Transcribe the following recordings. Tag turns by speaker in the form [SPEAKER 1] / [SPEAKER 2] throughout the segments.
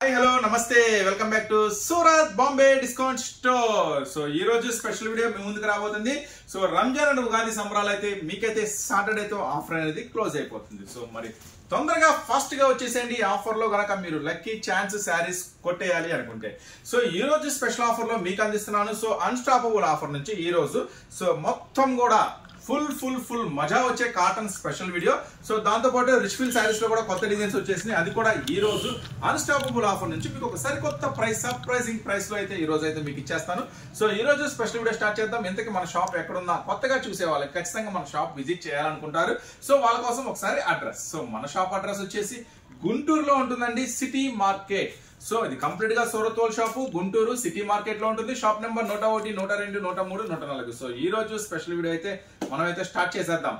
[SPEAKER 1] Hi hello నమస్తే welcome back to Surat Bombay discount store. So ఈ రోజు స్పెషల్ వీడియో మీ ముందుకు రాబోతుంది. సో రంజాన్ అండ్ ఉగాది సంబరాలు అయితే మీకైతే సాటర్డేతో ఆఫర్ అనేది క్లోజ్ అయిపోతుంది. సో మరి తొందరగా ఫాస్ట్ గా వచ్చేసేయండి. ఆఫర్ లో గనక మీరు లక్కీ ఛాన్స్ శారీస్ కొట్టేయాలి అనుకుంటే సో ఈ రోజు స్పెషల్ ఆఫర్ లో మీకు అందిస్తున్నాను. సో అన్స్టాపబుల్ ఆఫర్ నుంచి ఈ రోజు సో మొత్తం కూడా ఫుల్ మజా వచ్చే కాటన్ స్పెషల్ వీడియో. సో దాంతో పాటు రిచ్ఫిల్ శారీస్ లో కూడా కొత్త డిజైన్స్ వచ్చేసినాయి. అది కూడా ఈ రోజు అన్స్టాపబుల్ ఆఫర్ నుంచి మీకు ఒక సరికొత్త ప్రైస్ సర్ప్రైజింగ్ ప్రైస్ లో అయితే ఈ రోజు అయితే మీకు ఇచ్చేస్తాను. సో ఈ రోజు స్పెషల్ వీడియో స్టార్ట్ చేద్దాం. ఎంతకి మన షాప్ ఎక్కడున్నా కొత్తగా చూసే వాళ్ళకి ఖచ్చితంగా మన షాప్ విజిట్ చేయాలనుకుంటారు. సో వాళ్ళ కోసం ఒకసారి అడ్రస్. సో మన షాప్ అడ్రస్ వచ్చేసి గుంటూరులో ఉంటుందండి, సిటీ మార్కెట్. సో ఇది కంప్లీట్ గా Surat whole shop Guntur city market లో ఉంటుంది. Shop number 101, 102, 103, 104. సో ఈ రోజు స్పెషల్ వీడియో అయితే మనం అయితే స్టార్ట్ చేసేద్దాం.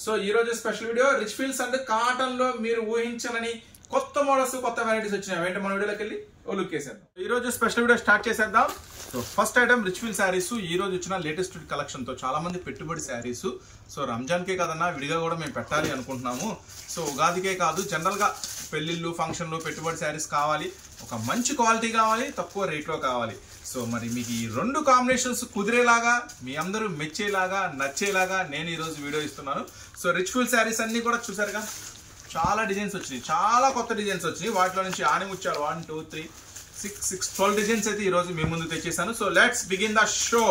[SPEAKER 1] సో ఈ రోజు special video rich feels and cotton లో మీరు ఊహించనని కొత్త మోడల్స్ కొత్త వెరైటీస్ వచ్చినాయి. వెంటనే మన వీడియోలోకి వెళ్ళి లుక్ వేసేద్దాం. ఈ రోజు స్పెషల్ వీడియో స్టార్ట్ చేసేద్దాం. So first item rich feel saris. ఈ రోజు వచ్చిన లేటెస్ట్ కలెక్షన్ తో చాలా మంది పెట్టుబడి శారీస్. సో రంజాన్ కే కదన్నా విడిగా కూడా మేము పెట్టాలి అనుకుంటున్నాము. సో ఉగాదికే కాదు, జనరల్ గా పెళ్లిళ్ళు ఫంక్షన్లు పెట్టుబడి శారీస్ కావాలి, ఒక మంచి క్వాలిటీ కావాలి, తక్కువ రేట్లో కావాలి. సో మరి మీకు ఈ రెండు కాంబినేషన్స్ కుదిరేలాగా, మీ అందరూ మెచ్చేలాగా, నచ్చేలాగా నేను ఈరోజు వీడియో ఇస్తున్నాను. సో రిచ్ ఫుల్ శారీస్ అన్ని కూడా చూసారుగా, చాలా డిజైన్స్ వచ్చినాయి, చాలా కొత్త డిజైన్స్ వచ్చినాయి. వాటిలో నుంచి ఆనిముత్యాలు 1, 2, 3, 6, 12 డిజైన్స్ అయితే ఈ రోజు మీ ముందు తెచ్చేసాను. So let's begin the show.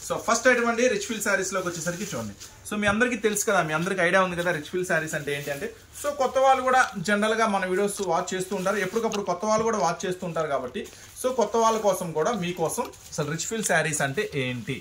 [SPEAKER 1] So first item అండి రిచ్ ఫీల్ శారీస్ లోకి వచ్చేసరికి చూడండి. సో మీ అందరికీ తెలుసు కదా, మీ అందరికీ ఐడియా ఉంది కదా రిచ్ ఫీల్ శారీస్ అంటే ఏంటి అంటే. సో కొత్త వాళ్ళు కూడా జనరల్ గా మన వీడియోస్ వాచ్ చేస్తూ ఉంటారు, ఎప్పటికప్పుడు కొత్త వాళ్ళు కూడా వాచ్ చేస్తూ ఉంటారు కాబట్టి సో కొత్త వాళ్ళ కోసం కూడా మీకోసం అసలు రిచ్ ఫీల్ శారీస్ అంటే ఏంటి.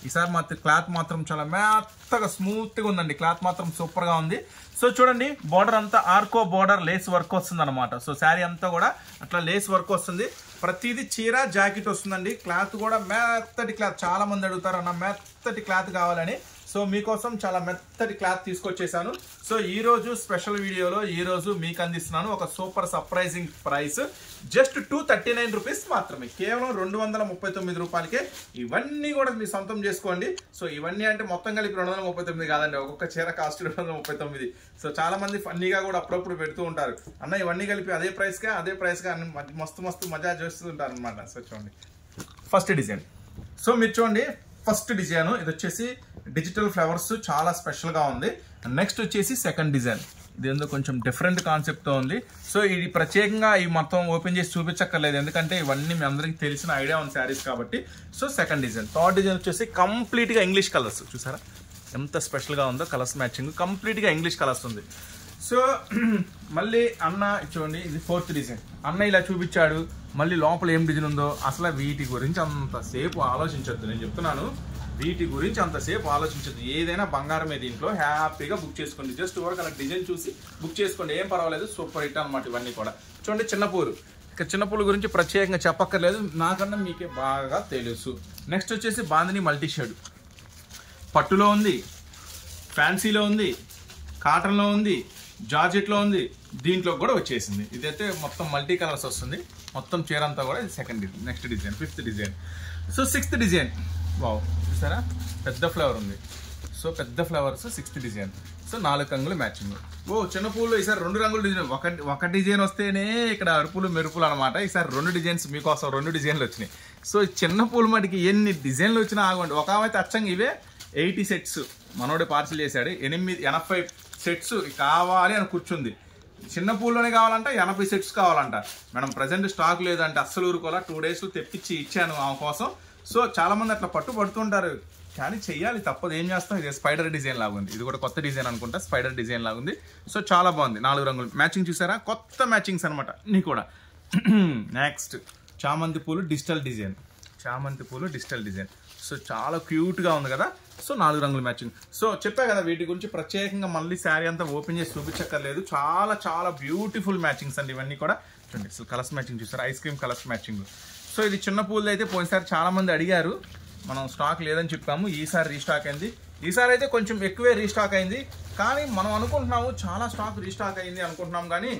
[SPEAKER 1] ఈసారి మాత్రం క్లాత్ మాత్రం చాలా మెత్తగా స్మూత్ గా ఉందండి. క్లాత్ మాత్రం సూపర్ గా ఉంది. సో చూడండి, బోర్డర్ అంతా ఆర్కో బోర్డర్ లేస్ వర్క్ వస్తుంది అనమాట. సో శారీ అంతా కూడా అట్లా లేస్ వర్క్ వస్తుంది. ప్రతిదీ చీర జాకెట్ వస్తుందండి. క్లాత్ కూడా మెత్తటి క్లాత్. చాలా మంది అడుగుతారు అన్న మెత్తటి క్లాత్ కావాలని. సో మీకోసం చాలా మెత్తటి క్లాత్ తీసుకొచ్చేసాను. సో ఈ రోజు స్పెషల్ వీడియోలో ఈ రోజు మీకు అందిస్తున్నాను ఒక super surprising price. Just 239 rupees మాత్రమే, కేవలం 239 రూపాయలకే ఇవన్నీ కూడా మీ సొంతం చేసుకోండి. సో ఇవన్నీ అంటే మొత్తం కలిపి 239 కాదండి, ఒక్కొక్క చీర కాస్ట్ 239. సో చాలా మంది ఫన్నీగా కూడా అప్పుడప్పుడు పెడుతూ ఉంటారు, అన్న ఇవన్నీ కలిపి అదే ప్రైస్ గా మస్తు మజా చేస్తూ ఉంటారు అనమాట. సో చూడండి ఫస్ట్ డిజైన్. సో మీరు చూడండి ఫస్ట్ డిజైన్ ఇది వచ్చేసి డిజిటల్ ఫ్లవర్స్, చాలా స్పెషల్ గా ఉంది. నెక్స్ట్ వచ్చేసి సెకండ్ డిజైన్. ఇది ఎందుకు కొంచెం డిఫరెంట్ కాన్సెప్ట్ తో ఉంది. సో ఇది ప్రత్యేకంగా ఈ మొత్తం ఓపెన్ చేసి చూపించక్కర్లేదు, ఎందుకంటే ఇవన్నీ మీ అందరికి తెలిసిన ఐడియా ఉన్న శారీస్ కాబట్టి. So second design. Third design వచ్చేసి కంప్లీట్ గా ఇంగ్లీష్ కలర్స్. చూసారా ఎంత స్పెషల్ గా ఉందో, కలర్స్ మ్యాచింగ్ కంప్లీట్ గా ఇంగ్లీష్ కలర్స్ ఉంది. సో మళ్ళీ అన్న చూడండి, ఇది ఫోర్త్ డిజైన్. అన్న ఇలా చూపించాడు, మళ్ళీ లోపల ఏం డిజైన్ ఉందో అసలు వీటి గురించి అంతసేపు ఆలోచించొద్దు. నేను చెప్తున్నాను, వీటి గురించి అంతసేపు ఆలోచించద్దు. ఏదైనా బంగారమే, దీంట్లో హ్యాపీగా బుక్ చేసుకోండి. జస్ట్ వరకు అలా డిజైన్ చూసి బుక్ చేసుకోండి, ఏం పర్వాలేదు. సూపర్ హిట్ అనమాట ఇవన్నీ కూడా. చూడండి చిన్న పూలు. ఇక చిన్న పూల గురించి ప్రత్యేకంగా చెప్పక్కర్లేదు, నాకన్నా మీకే బాగా తెలుసు. నెక్స్ట్ వచ్చేసి బాందిని మల్టీ షేడ్. పట్టులో ఉంది, ఫ్యాన్సీలో ఉంది, కాటన్లో ఉంది, జార్జెట్లో ఉంది, దీంట్లో కూడా వచ్చేసింది. ఇదైతే మొత్తం మల్టీ కలర్స్ వస్తుంది. మొత్తం చీర అంతా కూడా ఇది second design. Next design fifth design. So sixth design. Wow చూసారా పెద్ద ఫ్లవర్ ఉంది. సో పెద్ద ఫ్లవర్స్ సిక్స్త్ డిజైన్. సో 4 రంగులు మ్యాచింగ్. ఓ చిన్న పూలు ఈసారి 2 రంగులు డిజైన్. ఒక డిజైన్ వస్తేనే ఇక్కడ అరుపులు మెరుపులు అనమాట. ఈసారి 2 డిజైన్స్ మీకోసం 2 డిజైన్లు వచ్చినాయి. సో చిన్న పూలు మటుకి ఎన్ని డిజైన్లు వచ్చినా ఆగండి. ఒక అయితే అచ్చంగా ఇవే 80 సెట్స్ మనోడే పార్సిల్ చేశాడు. 80 సెట్స్ కావాలి అని కూర్చుంది. చిన్న పూల్లోనే కావాలంట, 80 సెట్స్ కావాలంట. మేడం ప్రజెంట్ స్టాక్ లేదంటే అస్సలు ఊరుకోవాలా. 2 days తెప్పించి ఇచ్చాను ఆమె కోసం. సో చాలా మంది అట్లా పడుతుంటారు, కానీ చెయ్యాలి, తప్పదు. ఏం చేస్తాం. ఇది స్పైడర్ డిజైన్ లాగా ఉంది. ఇది కూడా కొత్త డిజైన్ అనుకుంటా, స్పైడర్ డిజైన్ లాగా ఉంది. సో చాలా బాగుంది. 4 రంగులు మ్యాచింగ్ చూసారా, కొత్త మ్యాచింగ్స్ అనమాట నీ కూడా. నెక్స్ట్ చామంతి పూలు డిజిటల్ డిజైన్. చామంతి పూలు డిజిటల్ డిజైన్. సో చాలా క్యూట్గా ఉంది కదా. సో 4 రంగుల మ్యాచింగ్. సో చెప్పా కదా, వీటి గురించి ప్రత్యేకంగా మళ్ళీ శారీ అంతా ఓపెన్ చేసి చూపించక్కర్లేదు. చాలా బ్యూటిఫుల్ మ్యాచింగ్స్ అండి ఇవన్నీ కూడా. చూడండి అసలు కలర్స్ మ్యాచింగ్ చూసారు, ice cream colours matching. So ఇది చిన్న పూలు అయితే పోయినసారి చాలా మంది అడిగారు, మనం స్టాక్ లేదని చెప్పాము. ఈసారి రీస్టాక్ అయింది. ఈసారి అయితే కొంచెం ఎక్కువే రీస్టాక్ అయింది, కానీ మనం అనుకుంటున్నాము చాలా స్టాక్ రీస్టాక్ అయింది అనుకుంటున్నాం, కానీ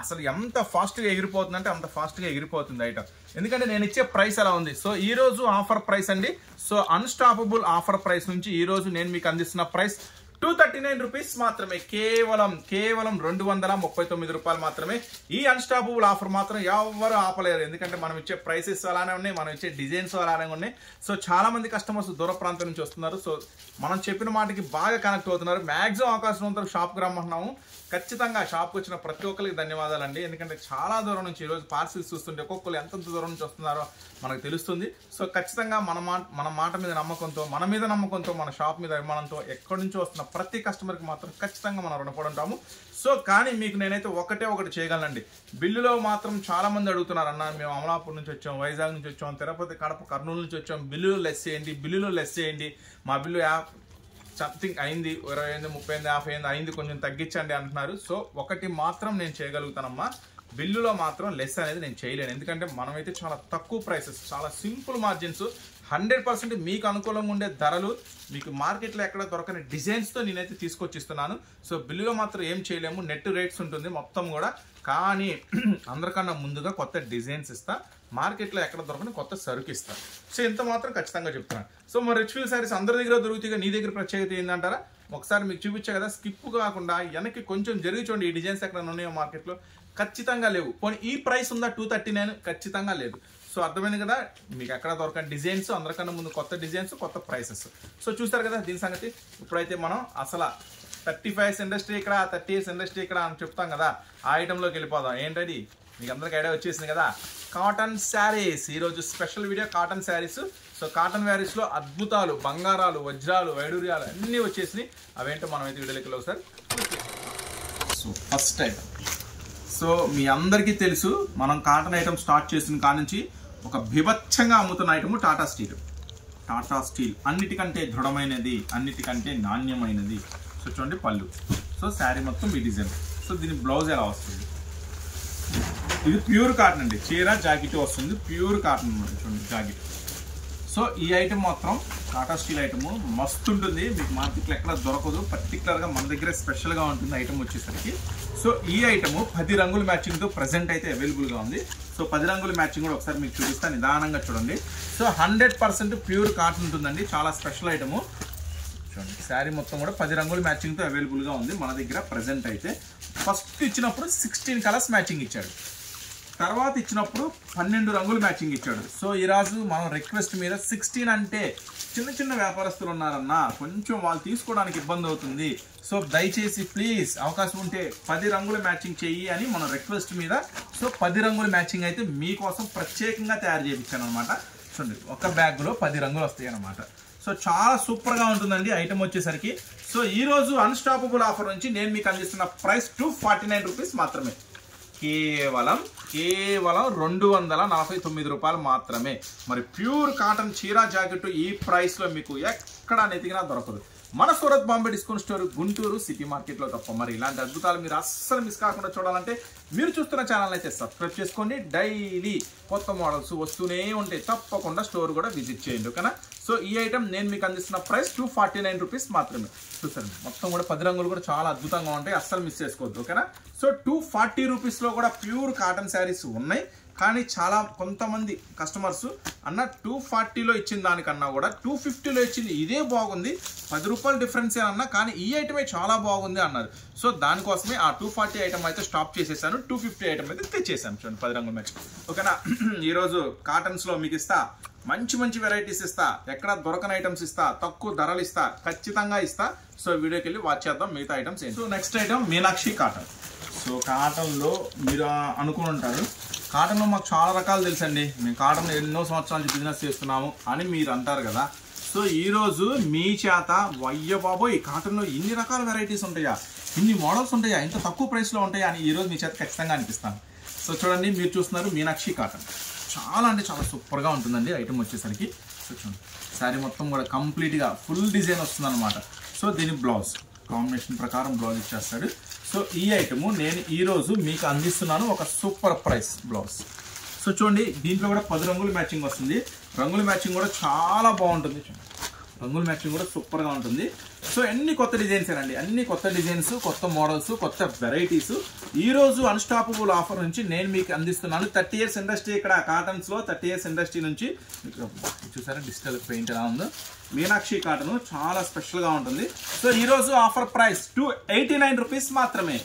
[SPEAKER 1] అసలు ఎంత ఫాస్ట్గా ఎగిరిపోతుందంటే అంత ఫాస్ట్గా ఎగిరిపోతుంది ఐటమ్. ఎందుకంటే నేను ఇచ్చే ప్రైస్ అలా ఉంది. సో ఈ రోజు ఆఫర్ ప్రైస్ అండి. సో అన్స్టాపబుల్ ఆఫర్ ప్రైస్ నుంచి ఈ రోజు నేను మీకు అందిస్తున్న ప్రైస్ 239 రూపీస్ మాత్రమే, కేవలం 239 రూపాయలు మాత్రమే. ఈ అన్స్టాపబుల్ ఆఫర్ మాత్రం ఎవరు ఆపలేరు, ఎందుకంటే మనం ఇచ్చే ప్రైసెస్ అలానే ఉన్నాయి, మనం ఇచ్చే డిజైన్స్ అలానే ఉన్నాయి. సో చాలా మంది కస్టమర్స్ దూర ప్రాంతం నుంచి వస్తున్నారు. సో మనం చెప్పిన మాటకి బాగా కనెక్ట్ అవుతున్నారు. మాక్సిమం అవకాశం ఉన్నంత షాప్కి రమ్మంటున్నాము. ఖచ్చితంగా షాప్కి వచ్చిన ప్రతి ఒక్కరికి ధన్యవాదాలండి, ఎందుకంటే చాలా దూరం నుంచి ఈరోజు పార్సిల్స్ చూస్తుంటే ఒక్కొక్కరు ఎంత దూరం నుంచి వస్తున్నారో మనకు తెలుస్తుంది. సో ఖచ్చితంగా మన మాట మీద నమ్మకంతో, మన మీద నమ్మకంతో, మన షాప్ మీద అభిమానంతో ఎక్కడి నుంచో వస్తున్న ప్రతి కస్టమర్కి మాత్రం ఖచ్చితంగా మనం రుణపడి ఉంటాము. సో కానీ మీకు నేనైతే ఒకటి చేయగలనండి. బిల్లులో మాత్రం చాలా మంది అడుగుతున్నారు, అన్న మేము అమలాపూర్ నుంచి వచ్చాం, వైజాగ్ నుంచి వచ్చాం, తిరుపతి, కడప, కర్నూలు నుంచి వచ్చాం, బిల్లులో లెస్ చేయండి, మా బిల్లు సంథింగ్ అయింది, 20,000, 30,000, 50,000 అయింది, కొంచెం తగ్గించండి అంటున్నారు. సో ఒకటి మాత్రం నేను చేయగలుగుతానమ్మా, బిల్లులో మాత్రం లెస్ అనేది నేను చేయలేను, ఎందుకంటే మనమైతే చాలా తక్కువ ప్రైసెస్, చాలా సింపుల్ మార్జిన్స్, 100% మీకు అనుకూలంగా ఉండే ధరలు, మీకు మార్కెట్లో ఎక్కడ దొరకని డిజైన్స్తో నేనైతే తీసుకొచ్చి ఇస్తున్నాను. సో బిల్లులో మాత్రం ఏం చేయలేము, నెట్ రేట్స్ ఉంటుంది మొత్తం కూడా, కానీ అందరికన్నా ముందుగా కొత్త డిజైన్స్ ఇస్తా, మార్కెట్లో ఎక్కడ దొరకని కొత్త సరుకు ఇస్తా. సో ఇంత మాత్రం ఖచ్చితంగా చెప్తున్నాను. సో మరి రిచ్ఫీల్ శారీస్ అందరి దగ్గర దొరుకుతాయి, నీ దగ్గర ప్రత్యేకత ఏంటంటారా? ఒకసారి మీకు చూపించా కదా, స్కిప్ కాకుండా వెనక్కి కొంచెం జరిగి చూడండి, ఈ డిజైన్స్ ఎక్కడ ఉన్నాయో మార్కెట్లో ఖచ్చితంగా లేవు. పోనీ ఈ ప్రైస్ ఉందా 239? ఖచ్చితంగా లేదు. సో అర్థమైంది కదా, మీకు ఎక్కడ దొరకని డిజైన్స్, అందరికన్నా ముందు కొత్త డిజైన్స్, కొత్త ప్రైసెస్. సో చూస్తారు కదా దీని సంగతి. ఇప్పుడైతే మనం అసలు 35 years ఇండస్ట్రీ ఇక్కడ, 30 years ఇండస్ట్రీ ఇక్కడ అని చెప్తాం కదా, ఆ ఐటెంలోకి వెళ్ళిపోదాం. ఏంటది మీకు అందరికి ఐడియా వచ్చేసింది కదా, కాటన్ శారీస్. ఈరోజు special video cotton saris. So cotton శారీస్లో అద్భుతాలు, బంగారాలు, వజ్రాలు, వైడూర్యాలు అన్నీ వచ్చేసినాయి. అవేంటో మనం అయితే వీడియోకి ఒకసారి. సో ఫస్ట్ ఐటమ్, సో మీ అందరికీ తెలుసు, మనం కాటన్ ఐటమ్ స్టార్ట్ చేసిన కాడ నుంచి ఒక బిభత్సంగా అమ్ముతున్న item Tata steel. Tata steel అన్నిటికంటే దృఢమైనది, అన్నిటికంటే నాణ్యమైనది. సో చూడండి పళ్ళు, సో శారీ మొత్తం ఈ డిజైన్. సో దీని బ్లౌజ్ ఎలా వస్తుంది, ఇది ప్యూర్ కాటన్ అండి, చీర జాకెట్ వస్తుంది, ప్యూర్ కాటన్ అన్నమాట. చూడండి జాకెట్. సో ఈ ఐటమ్ మాత్రం టాటా స్టీల్ ఐటమ్ మస్తు ఉంటుంది, మీకు మార్కెట్లో ఎక్కడ దొరకదు, పర్టికులర్గా మన దగ్గర స్పెషల్గా ఉంటుంది ఐటమ్ వచ్చేసరికి. సో ఈ ఐటమ్ 10 రంగుల మ్యాచింగ్తో ప్రజెంట్ అయితే అవైలబుల్గా ఉంది. సో 10 రంగుల మ్యాచింగ్ కూడా ఒకసారి మీకు చూపిస్తాను, నిదానంగా చూడండి. సో 100% ప్యూర్ కాటన్ ఉంటుందండి, చాలా స్పెషల్ ఐటమ్. చూడండి శారీ మొత్తం కూడా 10 రంగుల మ్యాచింగ్తో అవైలబుల్గా ఉంది మన దగ్గర ప్రజెంట్ అయితే. ఫస్ట్ ఇచ్చినప్పుడు 16 కలర్స్ మ్యాచింగ్ ఇచ్చాడు, తర్వాత ఇచ్చినప్పుడు 12 రంగులు మ్యాచింగ్ ఇచ్చాడు. సో ఈరోజు మనం రిక్వెస్ట్ మీద 16 అంటే చిన్న వ్యాపారస్తులు ఉన్నారన్నా, కొంచెం వాళ్ళు తీసుకోవడానికి ఇబ్బంది అవుతుంది. సో దయచేసి ప్లీజ్ అవకాశం ఉంటే 10 రంగుల మ్యాచింగ్ చెయ్యి అని మన రిక్వెస్ట్ మీద. సో 10 రంగుల మ్యాచింగ్ అయితే మీకోసం ప్రత్యేకంగా తయారు చేయించాను అనమాట. చూడండి ఒక బ్యాగ్లో 10 రంగులు వస్తాయి అనమాట. సో చాలా సూపర్గా ఉంటుందండి ఐటమ్ వచ్చేసరికి. సో ఈరోజు అన్స్టాపబుల్ ఆఫర్ నుంచి నేను మీకు అందిస్తున్న ప్రైస్ 249 రూపీస్ మాత్రమే, కేవలం 249 రూపాయలు మాత్రమే. మరి ప్యూర్ కాటన్ చీరా జాకెట్ ఈ ప్రైస్లో మీకు ఎక్కడ నెతికినా దొరకదు. మన Surat Bombay discount store Guntur city మార్కెట్లో తప్ప. మరి ఇలాంటి అద్భుతాలు మీరు అస్సలు మిస్ కాకుండా చూడాలంటే మీరు చూస్తున్న ఛానల్ అయితే సబ్స్క్రైబ్ చేసుకోండి. డైలీ కొత్త మోడల్స్ వస్తూనే ఉంటాయి, తప్పకుండా స్టోర్ కూడా విజిట్ చేయండి, ఓకేనా. సో ఈ ఐటమ్ నేను మీకు అందిస్తున్న ప్రైస్ 249 రూపీస్ మాత్రమే. చూసారు మొత్తం కూడా 10 రంగులు కూడా చాలా అద్భుతంగా ఉంటాయి, అస్సలు మిస్ చేసుకోవద్దు, ఓకేనా. సో 240 రూపీస్లో కూడా ప్యూర్ కాటన్ శారీస్ ఉన్నాయి, కానీ చాలా కొంతమంది కస్టమర్స్ అన్న 240లో ఇచ్చిన దానికన్నా కూడా 250లో ఇచ్చింది ఇదే బాగుంది, 10 రూపాయలు డిఫరెన్స్ అన్నా, కానీ ఈ ఐటమే చాలా బాగుంది అన్నారు. సో దానికోసమే ఆ 240 ఐటమ్ అయితే స్టాప్ చేసేసాను, 250 ఐటమ్ అయితే తెచ్చేసాను. చూడండి 10 రంగుల మ్యాచ్, ఓకేనా. ఈరోజు కాటన్స్లో మీకు ఇస్తా, మంచి వెరైటీస్ ఇస్తా, ఎక్కడ దొరకని ఐటమ్స్ ఇస్తా, తక్కువ ధరలు ఇస్తా, ఖచ్చితంగా ఇస్తా. సో వీడియోకి వెళ్ళి వాచ్ చేద్దాం మిగతా ఐటమ్స్ ఏంటి. So next item Meenakshi cotton. So కాటన్లో మీరు అనుకుని ఉంటారు, కాటన్లో మాకు చాలా రకాలు తెలుసండి, మేము కాటన్ ఎన్నో సంవత్సరాల నుంచి బిజినెస్ చేస్తున్నాము అని మీరు అంటారు కదా. సో ఈరోజు మీ చేత వయ్య బాబోయ్ కాటన్లో ఇన్ని రకాల వెరైటీస్ ఉంటాయా, ఇన్ని మోడల్స్ ఉంటాయా, ఇంత తక్కువ ప్రైస్లో ఉంటాయా అని ఈరోజు మీ చేత ఖచ్చితంగా అనిపిస్తాను. సో చూడండి మీరు చూస్తున్నారు మీనాక్షి కాటన్, చాలా అంటే చాలా సూపర్గా ఉంటుందండి ఐటమ్ వచ్చేసరికి. సో చూడండి శారీ మొత్తం కూడా కంప్లీట్గా ఫుల్ డిజైన్ వస్తుంది అనమాట. సో దీని బ్లౌజ్ కాంబినేషన్ ప్రకారం బ్లౌజ్ ఇచ్చేస్తాడు. సో ఈ ఐటమ్ నేను ఈరోజు మీకు అందిస్తున్నాను ఒక సూపర్ ప్రైస్ బ్లౌజ్. సో చూడండి దీంట్లో కూడా 10 రంగులు మ్యాచింగ్ వస్తుంది, రంగుల మ్యాచింగ్ కూడా చాలా బాగుంటుంది. రంగుల మ్యాచింగ్ కూడా సూపర్గా ఉంటుంది. సో అన్ని కొత్త డిజైన్స్ అండి, అన్ని కొత్త డిజైన్స్, కొత్త మోడల్స్, కొత్త వెరైటీస్. ఈరోజు అన్స్టాపబుల్ ఆఫర్ నుంచి నేను మీకు అందిస్తున్నాను. 30 years ఇండస్ట్రీ ఇక్కడ కాటన్స్లో 30 years ఇండస్ట్రీ నుంచి. చూసారా డిజిటల్ పెయింట్ ఎలా ఉందో, మీనాక్షి కాటన్ చాలా స్పెషల్గా ఉంటుంది. సో ఈరోజు ఆఫర్ ప్రైస్ 289 రూపీస్ మాత్రమే,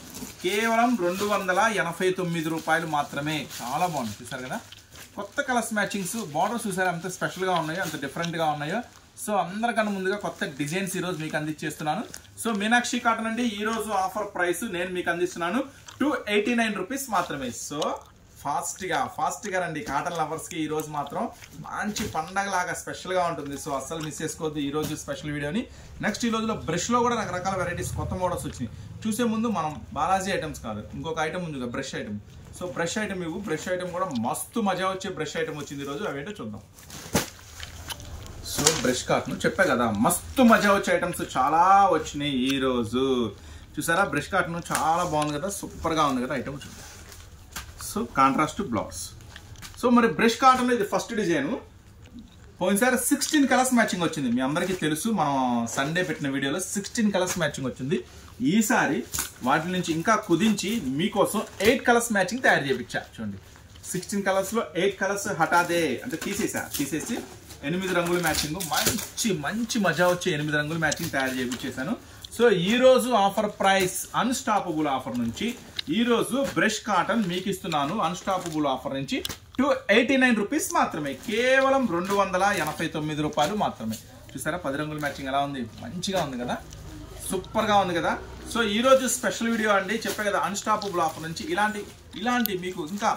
[SPEAKER 1] కేవలం 289 రూపాయలు మాత్రమే. చాలా బాగుంది చూసారు కదా, కొత్త కలర్స్ మ్యాచింగ్స్, బార్డర్స్ చూసారా ఎంత స్పెషల్గా ఉన్నాయో, అంత డిఫరెంట్గా ఉన్నాయో. సో అందరికన్నా ముందుగా కొత్త డిజైన్స్ ఈరోజు మీకు అందించేస్తున్నాను. సో మీనాక్షి కాటన్ అండి, ఈరోజు ఆఫర్ ప్రైస్ నేను మీకు అందిస్తున్నాను 289 రూపీస్ మాత్రమే. సో ఫాస్ట్గా రండి కాటన్ లవర్స్కి. ఈరోజు మాత్రం మంచి పండగలాగా స్పెషల్గా ఉంటుంది. సో అస్సలు మిస్ చేసుకోవద్దు ఈరోజు స్పెషల్ వీడియోని. నెక్స్ట్ ఈ రోజులో బ్రష్లో కూడా రకరకాల వెరైటీస్, కొత్త మోడల్స్ వచ్చినాయి. చూసే ముందు మనం బాలాజీ ఐటమ్స్ కాదు, ఇంకొక ఐటమ్ ఉంది brush item. So brush item ఇవ్వు, బ్రష్ ఐటమ్ కూడా మస్తు మజా వచ్చే బ్రష్ ఐటమ్ వచ్చింది ఈరోజు, అవేంటో చూద్దాం. సో బ్రష్ కాటన్ చెప్పా కదా, మస్తు మజా వచ్చే ఐటమ్స్ చాలా వచ్చినాయి ఈరోజు. చూసారా బ్రష్ కాటన్ చాలా బాగుంది కదా, సూపర్గా ఉంది కదా ఐటమ్. చూద్దాం. So contrast blouse. సో మరి బ్రష్ కాటన్లో ఇది ఫస్ట్ డిజైన్. పోయినసారి 16 కలర్స్ మ్యాచింగ్ వచ్చింది, మీ అందరికీ తెలుసు. మనం సండే పెట్టిన వీడియోలో 16 కలర్స్ మ్యాచింగ్ వచ్చింది. ఈసారి వాటి నుంచి ఇంకా కుదించి మీకోసం 8 కలర్స్ మ్యాచింగ్ తయారు చేయించా. చూడండి 16 కలర్స్లో 8 కలర్స్ హఠాదే అంటే తీసేసి 8 రంగుల మ్యాచింగ్, మంచి మజా వచ్చే 8 రంగుల మ్యాచింగ్ తయారు చేయించేసాను. సో ఈరోజు ఆఫర్ ప్రైస్ అన్స్టాపబుల్ ఆఫర్ నుంచి ఈరోజు బ్రష్ కాటన్ మీకు ఇస్తున్నాను. అన్స్టాపబుల్ ఆఫర్ నుంచి 289 రూపీస్ మాత్రమే, కేవలం 289 రూపాయలు మాత్రమే. చూసారా 10 రంగుల మ్యాచింగ్ ఎలా ఉంది, మంచిగా ఉంది కదా, సూపర్గా ఉంది కదా. సో ఈరోజు స్పెషల్ వీడియో అండి, చెప్పే కదా అన్స్టాపబుల్ ఆఫర్ నుంచి ఇలాంటి మీకు ఇంకా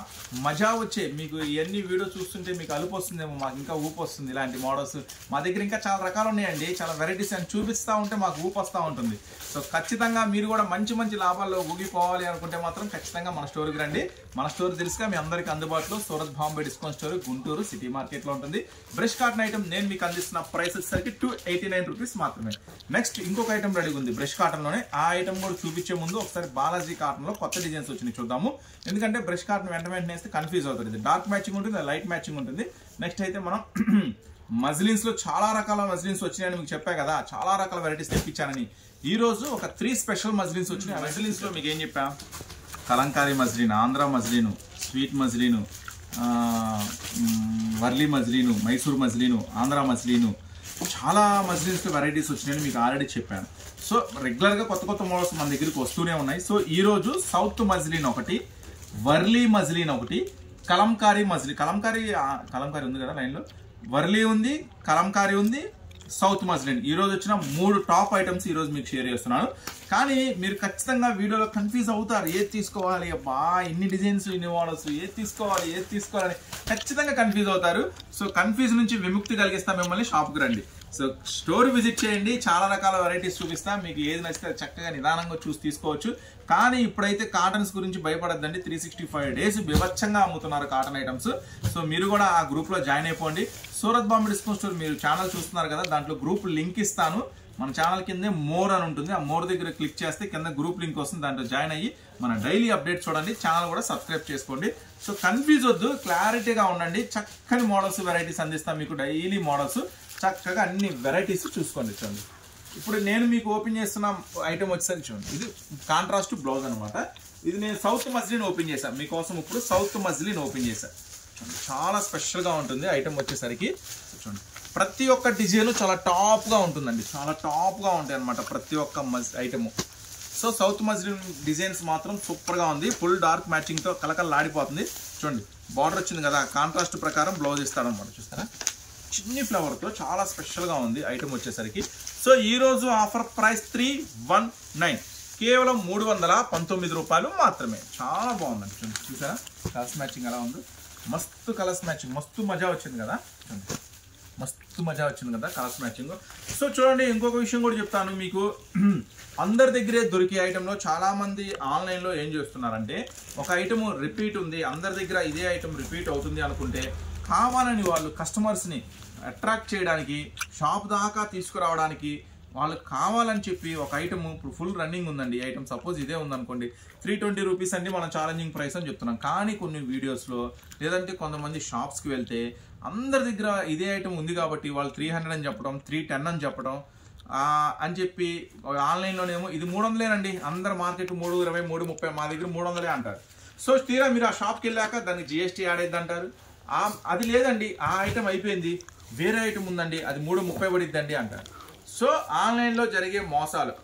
[SPEAKER 1] మజా వచ్చే, మీకు ఇవన్నీ వీడియో చూస్తుంటే మీకు అలుపు వస్తుందేమో, మాకు ఇంకా ఊపు వస్తుంది. ఇలాంటి మోడల్స్ మా దగ్గర ఇంకా చాలా రకాలు ఉన్నాయండి, చాలా వెరైటీస్ అని చూపిస్తూ ఉంటే మాకు ఊపు వస్తూ ఉంటుంది. సో ఖచ్చితంగా మీరు కూడా మంచి లాభాల్లో ఊగిపోవాలి అనుకుంటే మాత్రం ఖచ్చితంగా మన స్టోర్కి రండి. మన స్టోర్ తెలుసుగా మీ అందరికీ అందుబాటులో Surat Bombay discount store, Guntur city మార్కెట్లో ఉంటుంది. బ్రష్ కాటన్ ఐటమ్ నేను మీకు అందిస్తున్న ప్రైస్ వచ్చేసరికి 289 రూపీస్ మాత్రమే. నెక్స్ట్ ఇంకొక ఐటమ్ రెడీగా ఉంది బ్రష్ కాటన్లోనే, ఆ ఐటమ్ కూడా చూపించే ముందు ఒకసారి బాలాజీ కాటన్లో కొత్త డిజైన్స్ వచ్చినాయి చూద్దాము. ఎందుకంటే బ్రష్ కాటన్ వెంటనే వేస్తే కన్ఫ్యూజ్ అవుతుంది. ఇది డార్క్ మ్యాచింగ్ ఉంటుంది, లైట్ మ్యాచింగ్ ఉంటుంది. నెక్స్ట్ అయితే మనం మజ్లిన్స్లో చాలా రకాల మజ్లిన్స్ వచ్చినాయని మీకు చెప్పా కదా, చాలా రకాల వెరైటీస్ తెప్పించానని. ఈరోజు ఒక 3 స్పెషల్ మజ్లిన్స్ వచ్చినాయి. ఆ మజ్లిన్స్లో మీకు ఏం చెప్పా, కలంకారీ మజ్లిన్, ఆంధ్ర మజ్లిను, స్వీట్ మజ్లిను, వర్లీ మజ్లిను, మైసూర్ మజ్లిను, ఆంధ్ర మజ్లిను, చాలా మజ్లిన్స్లో వెరైటీస్ వచ్చినాయని మీకు ఆల్రెడీ చెప్పాను. సో రెగ్యులర్గా కొత్త మోడల్స్ మన దగ్గరికి వస్తూనే ఉన్నాయి. సో ఈరోజు సౌత్ మజ్లిన్ ఒకటి, వర్లీ మజ్లిన్ ఒకటి, కలంకారీ మజ్లిన్, కలంకారీ ఉంది కదా లైన్లో, వర్లీ ఉంది, కలంకారీ ఉంది, సౌత్ మజ్లిన్. ఈరోజు వచ్చిన 3 టాప్ ఐటమ్స్ ఈరోజు మీకు షేర్ చేస్తున్నాను. కానీ మీరు ఖచ్చితంగా వీడియోలో కన్ఫ్యూజ్ అవుతారు, ఏది తీసుకోవాలి, అబ్బా ఇన్ని డిజైన్స్, ఇన్ని మోడల్స్, ఏది తీసుకోవాలని ఖచ్చితంగా కన్ఫ్యూజ్ అవుతారు. సో కన్ఫ్యూజ్ నుంచి విముక్తి కలిగిస్తా మిమ్మల్ని, షాప్కి రండి. సో స్టోర్ విజిట్ చేయండి, చాలా రకాల వెరైటీస్ చూపిస్తా, మీకు ఏది నచ్చితే చక్కగా నిదానంగా చూసి తీసుకోవచ్చు. కానీ ఇప్పుడైతే కాటన్స్ గురించి భయపడద్దండి, 365 డేస్ వివచ్చంగా అమ్ముతున్నారు కాటన్ ఐటమ్స్. సో మీరు కూడా ఆ గ్రూప్లో జాయిన్ అయిపోండి. సూరత్ బాంబే డిస్కౌంట్ స్టోర్ మీరు ఛానల్ చూస్తున్నారు కదా, దాంట్లో గ్రూప్ లింక్ ఇస్తాను. మన ఛానల్ కిందే మోర్ అని ఉంటుంది, ఆ మోర్ దగ్గర క్లిక్ చేస్తే కింద గ్రూప్ లింక్ వస్తుంది, దాంట్లో జాయిన్ అయ్యి మన డైలీ అప్డేట్ చూడండి. ఛానల్ కూడా సబ్స్క్రైబ్ చేసుకోండి. సో కన్ఫ్యూజ్ వద్దు, క్లారిటీగా ఉండండి. చక్కని మోడల్స్ వెరైటీస్ అందిస్తాం మీకు, డైలీ మోడల్స్ చక్కగా అన్ని వెరైటీస్ చూసుకోండి. చూడండి ఇప్పుడు నేను మీకు ఓపెన్ చేస్తున్న ఐటమ్ వచ్చేసరికి చూడండి, ఇది కాంట్రాస్ట్ బ్లౌజ్ అనమాట. ఇది నేను సౌత్ మజ్లిన్ ఓపెన్ చేశాను మీకోసం. ఇప్పుడు సౌత్ మజ్లిన్ ఓపెన్ చేశాను, చాలా స్పెషల్గా ఉంటుంది ఐటమ్ వచ్చేసరికి. చూడండి ప్రతి ఒక్క డిజైన్ చాలా టాప్గా ఉంటుందండి, చాలా టాప్గా ఉంటాయి అనమాట ప్రతి ఒక్క item. So south muslin designs మాత్రం సూపర్గా ఉంది, ఫుల్ డార్క్ మ్యాచింగ్తో కలకలలాడిపోతుంది. చూడండి బార్డర్ వచ్చింది కదా, కాంట్రాస్ట్ ప్రకారం బ్లౌజ్ ఇస్తాడనమాట. చూస్తారా చిన్ని ఫ్లవర్తో చాలా స్పెషల్గా ఉంది ఐటమ్ వచ్చేసరికి. సో ఈరోజు ఆఫర్ ప్రైస్ 319, కేవలం 319 రూపాయలు మాత్రమే. చాలా బాగుందండి. చూడండి చూసారా కలర్స్ మ్యాచింగ్ ఎలా ఉందో, మస్తు కలర్స్ మ్యాచింగ్, మస్తు మజా వచ్చింది కదా, మస్తు మజా వచ్చింది కదా కలర్స్ మ్యాచింగ్. సో చూడండి ఇంకొక విషయం కూడా చెప్తాను మీకు, అందరి దగ్గరే దొరికే ఐటెంలో చాలా మంది ఆన్లైన్లో ఏం చేస్తున్నారంటే, ఒక ఐటమ్ రిపీట్ ఉంది, అందరి దగ్గర ఇదే ఐటమ్ రిపీట్ అవుతుంది అనుకుంటే కావాలని వాళ్ళు కస్టమర్స్ని అట్రాక్ట్ చేయడానికి, షాప్ దాకా తీసుకురావడానికి వాళ్ళకి కావాలని చెప్పి ఒక ఐటమ్ ఇప్పుడు ఫుల్ రన్నింగ్ ఉందండి. ఈ ఐటమ్ సపోజ్ ఇదే ఉందనుకోండి, 320 రూపీస్ అండి మనం ఛాలెంజింగ్ ప్రైస్ అని చెప్తున్నాం. కానీ కొన్ని వీడియోస్లో లేదంటే కొంతమంది షాప్స్కి వెళ్తే అందరి దగ్గర ఇదే ఐటమ్ ఉంది కాబట్టి వాళ్ళు 300 అని చెప్పడం, 310 అని చెప్పడం అని చెప్పి ఆన్లైన్లోనేమో ఇది 300 అందరు మార్కెట్ 320, 330, మా దగ్గర 300 అంటారు. సో తీరా మీరు ఆ షాప్కి వెళ్ళాక దానికి GST యాడ్ అయ్యింది అంటారు. అది లేదండి, ఆ ఐటమ్ అయిపోయింది, వేరే ఐటమ్ ఉందండి, అది 330 పడిద్దండి అంటారు. సో ఆన్లైన్లో జరిగే మోసాలు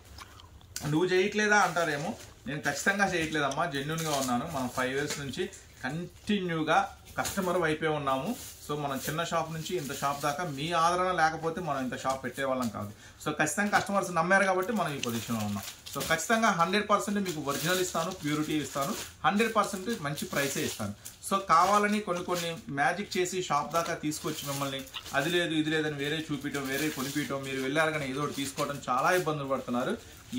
[SPEAKER 1] నువ్వు చేయట్లేదా అంటారేమో. నేను ఖచ్చితంగా చేయట్లేదమ్మా, జెన్యూన్గా ఉన్నాను. మనం 5 years నుంచి కంటిన్యూగా కస్టమర్ వైపే ఉన్నాము. సో మనం చిన్న షాప్ నుంచి ఇంత షాప్ దాకా మీ ఆదరణ లేకపోతే మనం ఇంత షాప్ పెట్టేవాళ్ళం కాదు. సో ఖచ్చితంగా కస్టమర్స్ నమ్మారు కాబట్టి మనం ఈ పొజిషన్లో ఉన్నాం. సో ఖచ్చితంగా 100% మీకు ఒరిజినల్ ఇస్తాను, ప్యూరిటీ ఇస్తాను, 100% మంచి ప్రైసే ఇస్తాను. సో కావాలని కొన్ని మ్యాజిక్ చేసి షాప్ దాకా తీసుకొచ్చి మిమ్మల్ని అది లేదు ఇది లేదని వేరే చూపించడం, వేరే కొనిపించడం, మీరు వెళ్ళారు కానీ ఏదో ఒకటి తీసుకోవడం చాలా ఇబ్బందులు పడుతున్నారు.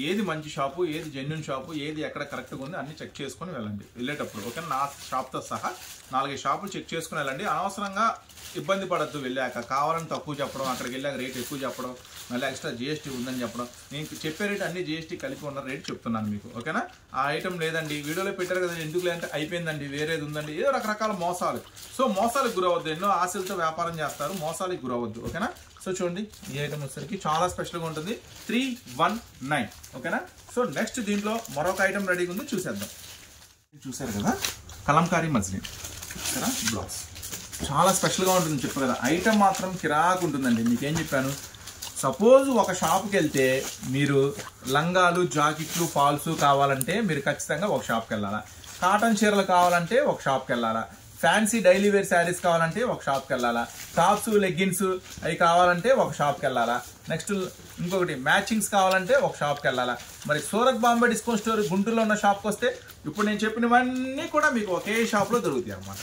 [SPEAKER 1] ఏది మంచి షాపు, ఏది జెన్యూన్ షాపు, ఏది ఎక్కడ కరెక్ట్గా ఉంది అన్ని చెక్ చేసుకొని వెళ్ళండి వెళ్ళేటప్పుడు. ఓకే, నా షాప్తో సహా 4 షాపులు చెక్ చేసుకుని వెళ్ళండి. అనవసరంగా ఇబ్బంది పడద్దు వెళ్ళాక. కావాలని తక్కువ చెప్పడం, అక్కడికి వెళ్ళాక రేట్ ఎక్కువ చెప్పడం, మళ్ళీ ఎక్స్ట్రా GST ఉందని చెప్పడం. నేను చెప్పే రేట్ అన్ని GST కలిపి ఉన్న రేట్ చెప్తున్నాను మీకు. ఓకేనా, ఆ ఐటమ్ లేదండి వీడియోలో పెట్టారు కదా ఎందుకు లేదంటే అయిపోయిందండి, వేరేది ఉందండి, ఏదో రకరకాల మోసాలు. సో మోసాలకు గురవద్దు, ఎన్నో ఆశలతో వ్యాపారం చేస్తారు, మోసాలకు గురవద్దు. ఓకేనా, సో చూడండి ఈ ఐటమ్ వచ్చేసరికి చాలా స్పెషల్గా ఉంటుంది, 319. ఓకేనా, సో నెక్స్ట్ దీంట్లో మరొక ఐటమ్ రెడీగా ఉంది, చూసేద్దాం. చూసారు కదా, కలంకారీ మజ్లిన్ చూసారా, బ్లౌజ్ చాలా స్పెషల్గా ఉంటుంది చెప్పు కదా. ఐటమ్ మాత్రం కిరాకు ఉంటుందండి. మీకేం చెప్పాను, సపోజ్ ఒక షాప్కి వెళ్తే మీరు లంగాలు, జాకెట్లు, ఫాల్స్ కావాలంటే మీరు ఖచ్చితంగా ఒక షాప్కి వెళ్ళాలా, కాటన్ చీరలు కావాలంటే ఒక షాప్కి వెళ్ళాలా, ఫ్యాన్సీ డైలీ వేర్ శారీస్ కావాలంటే ఒక షాప్కి వెళ్ళాలా, టాప్స్, లెగ్గిన్స్ అవి కావాలంటే ఒక షాప్కి వెళ్ళాలా, నెక్స్ట్ ఇంకొకటి మ్యాచింగ్స్ కావాలంటే ఒక షాప్కి వెళ్ళాలా. మరి సూరత్ బాంబే డిస్కౌంట్ స్టోర్ గుంటూరులో ఉన్న షాప్కి వస్తే ఇప్పుడు నేను చెప్పినవన్నీ కూడా మీకు ఒకే షాప్లో దొరుకుతాయి అన్నమాట.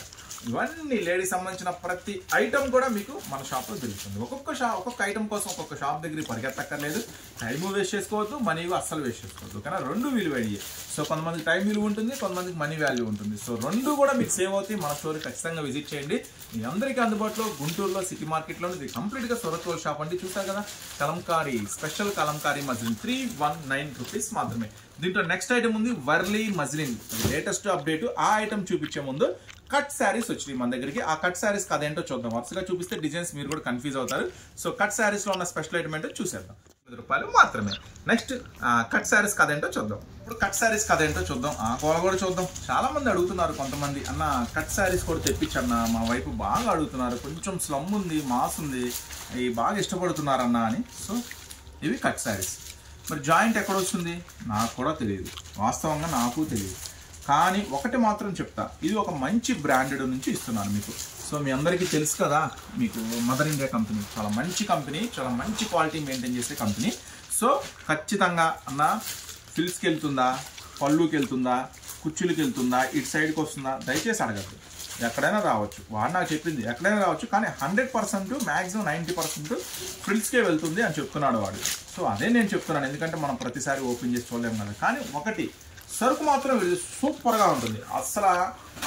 [SPEAKER 1] ఇవన్నీ లేడీస్ సంబంధించిన ప్రతి ఐటమ్ కూడా మీకు మన షాప్లో దొరుకుతుంది. ఒక్కొక్క ఐటమ్ కోసం ఒక్కొక్క షాప్ దగ్గరికి పరిగెత్తక్కర్లేదు, టైం వేస్ట్ చేసుకోవద్దు, మనీ అస్సలు వేస్ట్ చేసుకోవద్దు. కానీ రెండు విలువయ్యి. సో కొంతమందికి టైం విలువ ఉంటుంది, కొంతమందికి మనీ వాల్యూ ఉంటుంది. సో రెండు కూడా మీకు సేవ్ అవుతాయి. మన స్టోర్ ఖచ్చితంగా విజిట్ చేయండి. మీ అందరికీ అందుబాటులో గుంటూరులో సిటీ మార్కెట్లో ఇది కంప్లీట్గా సూరత్ రోల్ షాప్ అండి. చూసారు కదా, Kalamkari special Kalamkari muslin 319 rupees మాత్రమే. దీంట్లో నెక్స్ట్ ఐటమ్ ఉంది వర్లీ మజ్లిన్, లేటెస్ట్ అప్డేట్. ఆ ఐటమ్ చూపించే ముందు కట్ శారీస్ వచ్చినాయి మన దగ్గరికి. ఆ కట్ శారీస్ అదేంటో చూద్దాం. వరుసగా చూపిస్తే డిజైన్స్ మీరు కూడా కన్ఫ్యూజ్ అవుతారు. సో కట్ శారీస్ లో ఉన్న స్పెషల్ ఐటమ్ ఏంటో చూసేద్దాం. ₹10 మాత్రమే. నెక్స్ట్ కట్ శారీస్ కదేంటో చూద్దాం. ఇప్పుడు కట్ శారీస్ కదేంటో చూద్దాం. ఆ కోల కూడా చూద్దాం. చాలా మంది అడుగుతున్నారు, కొంతమంది అన్న కట్ శారీస్ కూడా తెప్పించన్న, మా వైపు బాగా అడుగుతున్నారు, కొంచెం స్లమ్ ఉంది, మాస్ ఉంది, ఇవి బాగా ఇష్టపడుతున్నారన్న అని. సో ఇవి కట్ శారీస్. మరి జాయింట్ ఎక్కడ వస్తుంది నాకు కూడా తెలియదు, వాస్తవంగా నాకు తెలియదు. కానీ ఒకటి మాత్రం చెప్తా, ఇది ఒక మంచి బ్రాండెడ్ నుంచి ఇస్తున్నాను మీకు. సో మీ అందరికీ తెలుసు కదా, మీకు మదర్ ఇండియా కంపెనీ చాలా మంచి కంపెనీ, చాలా మంచి క్వాలిటీ మెయింటైన్ చేసే కంపెనీ. సో ఖచ్చితంగా అన్న ఫిల్స్కి వెళ్తుందా, పళ్ళుకి వెళ్తుందా, కుర్చీలకి వెళ్తుందా, ఇటు సైడ్కి వస్తుందా, దయచేసి అడగద్దు. ఎక్కడైనా రావచ్చు, వాడు నాకు చెప్పింది ఎక్కడైనా రావచ్చు, కానీ 100% మ్యాక్సిమం 90% ఫ్రిల్స్కే వెళ్తుంది అని చెప్తున్నాడు వాడు. సో అదే నేను చెప్తున్నాను, ఎందుకంటే మనం ప్రతిసారి ఓపెన్ చేసి చూడలేము కదా. కానీ ఒకటి సరుకు మాత్రం సూపర్గా ఉంటుంది, అసలు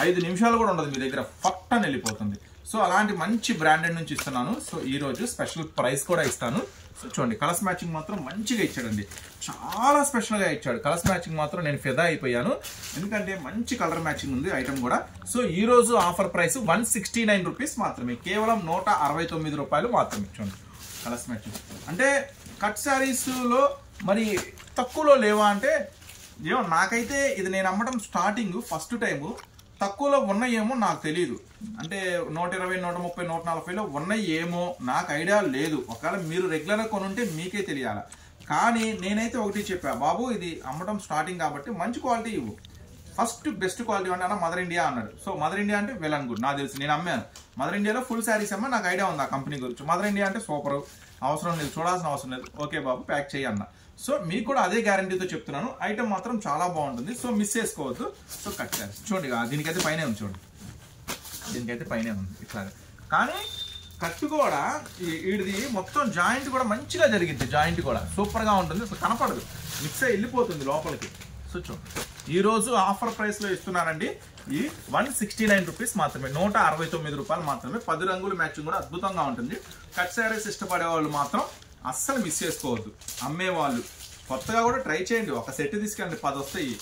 [SPEAKER 1] 5 నిమిషాలు కూడా ఉండదు, మీ దగ్గర ఫట్టని వెళ్ళిపోతుంది. సో అలాంటి మంచి బ్రాండెడ్ నుంచి ఇస్తున్నాను. సో ఈరోజు స్పెషల్ ప్రైస్ కూడా ఇస్తాను. సో చూడండి, కలర్స్ మ్యాచింగ్ మాత్రం మంచిగా ఇచ్చాడండి, చాలా స్పెషల్గా ఇచ్చాడు. కలర్స్ మ్యాచింగ్ మాత్రం నేను ఫిదా అయిపోయాను, ఎందుకంటే మంచి కలర్ మ్యాచింగ్ ఉంది ఐటమ్ కూడా. సో ఈ రోజు ఆఫర్ ప్రైస్ 169 రూపీస్ మాత్రమే, కేవలం 169 రూపాయలు మాత్రమే. చూడండి కలర్స్ మ్యాచింగ్. అంటే కట్ శారీస్లో మరి తక్కువలో లేవా అంటే ఏమో, నాకైతే ఇది నేను అమ్మడం స్టార్టింగ్ ఫస్ట్ టైము, తక్కువలో ఉన్నాయేమో నాకు తెలియదు. అంటే 120, 130, 140లో ఉన్నాయి ఏమో నాకు ఐడియా లేదు. ఒకవేళ మీరు రెగ్యులర్గా కొనుంటే మీకే తెలియాలి. కానీ నేనైతే ఒకటి చెప్పా, బాబు ఇది అమ్మడం స్టార్టింగ్ కాబట్టి మంచి క్వాలిటీ ఇవ్వు, ఫస్ట్ బెస్ట్ క్వాలిటీ అంటే అన్న మదర్ ఇండియా అన్నాడు. సో మదర్ ఇండియా అంటే వెల్ అండ్ గుడ్, నాకు తెలుసు, నేను అమ్మాను. మదర్ ఇండియాలో ఫుల్ శారీస్ అమ్మా, నాకు ఐడియా ఉంది ఆ కంపెనీ గురించి. మదర్ ఇండియా అంటే సూపర్, అవసరం లేదు, చూడాల్సిన అవసరం లేదు, ఓకే బాబు ప్యాక్ చేయి అన్న. సో మీకు కూడా అదే గ్యారంటీతో చెప్తున్నాను, ఐటమ్ మాత్రం చాలా బాగుంటుంది. సో మిస్ చేసుకోవద్దు. సో కట్ శారీస్ చూడండి, దీనికైతే పైనే ఉంది, చూడండి దీనికైతే పైనే ఉంది ఇట్లా. కానీ కట్ కూడా వీడిది మొత్తం జాయింట్ కూడా మంచిగా జరిగింది, జాయింట్ కూడా సూపర్గా ఉంటుంది, అసలు కనపడదు, మిక్స్ అయ్యి వెళ్ళిపోతుంది లోపలికి. సో చూడండి ఈరోజు ఆఫర్ ప్రైస్లో ఇస్తున్నానండి, ఈ 169 రూపీస్ మాత్రమే, 169 రూపాయలు మాత్రమే. 10 రంగుల మ్యాచింగ్ కూడా అద్భుతంగా ఉంటుంది. కట్ శారీస్ ఇష్టపడే వాళ్ళు మాత్రం అస్సలు మిస్ చేసుకోవద్దు. అమ్మేవాళ్ళు కొత్తగా కూడా ట్రై చేయండి. ఒక సెట్ తీసుకెళ్ళండి, 10 వస్తాయి.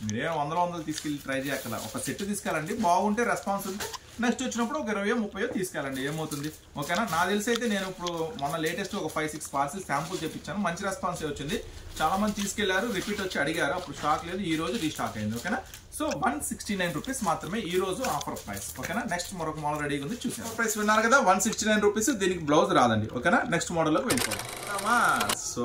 [SPEAKER 1] మీరేం వందలు తీసుకెళ్ళి ట్రై చేయక్కల. ఒక సెట్ తీసుకెళ్ళండి, బాగుంటే రెస్పాన్స్ ఉంటే నెక్స్ట్ వచ్చినప్పుడు ఒక 20-30 తీసుకెళ్ళండి, ఏమవుతుంది. ఓకేనా. నా తెలిసి అయితే నేను ఇప్పుడు మొన్న లేటెస్ట్ ఒక 5-6 పార్సిల్ శాంపుల్ తెప్పించాను. మంచి రెస్పాన్స్ వచ్చింది. చాలా మంది తీసుకెళ్లారు, రిపీట్ వచ్చి అడిగారు. అప్పుడు స్టాక్ లేదు, ఈ రోజు రీస్టాక్ అయింది. ఓకేనా. సో 169 రూపీస్ మాత్రమే ఈ రోజు ఆఫర్ ప్రైస్. ఓకేనా. నెక్స్ట్ మరొక మోడల్ రెడీగా ఉంది, చూసాను. ప్రైస్ విన్నారు కదా, 169 రూపీస్. దీనికి బ్లౌజ్ రాదండి. ఓకేనా. నెక్స్ట్ మోడల్లోకి వెళ్ళిపోతాం. సో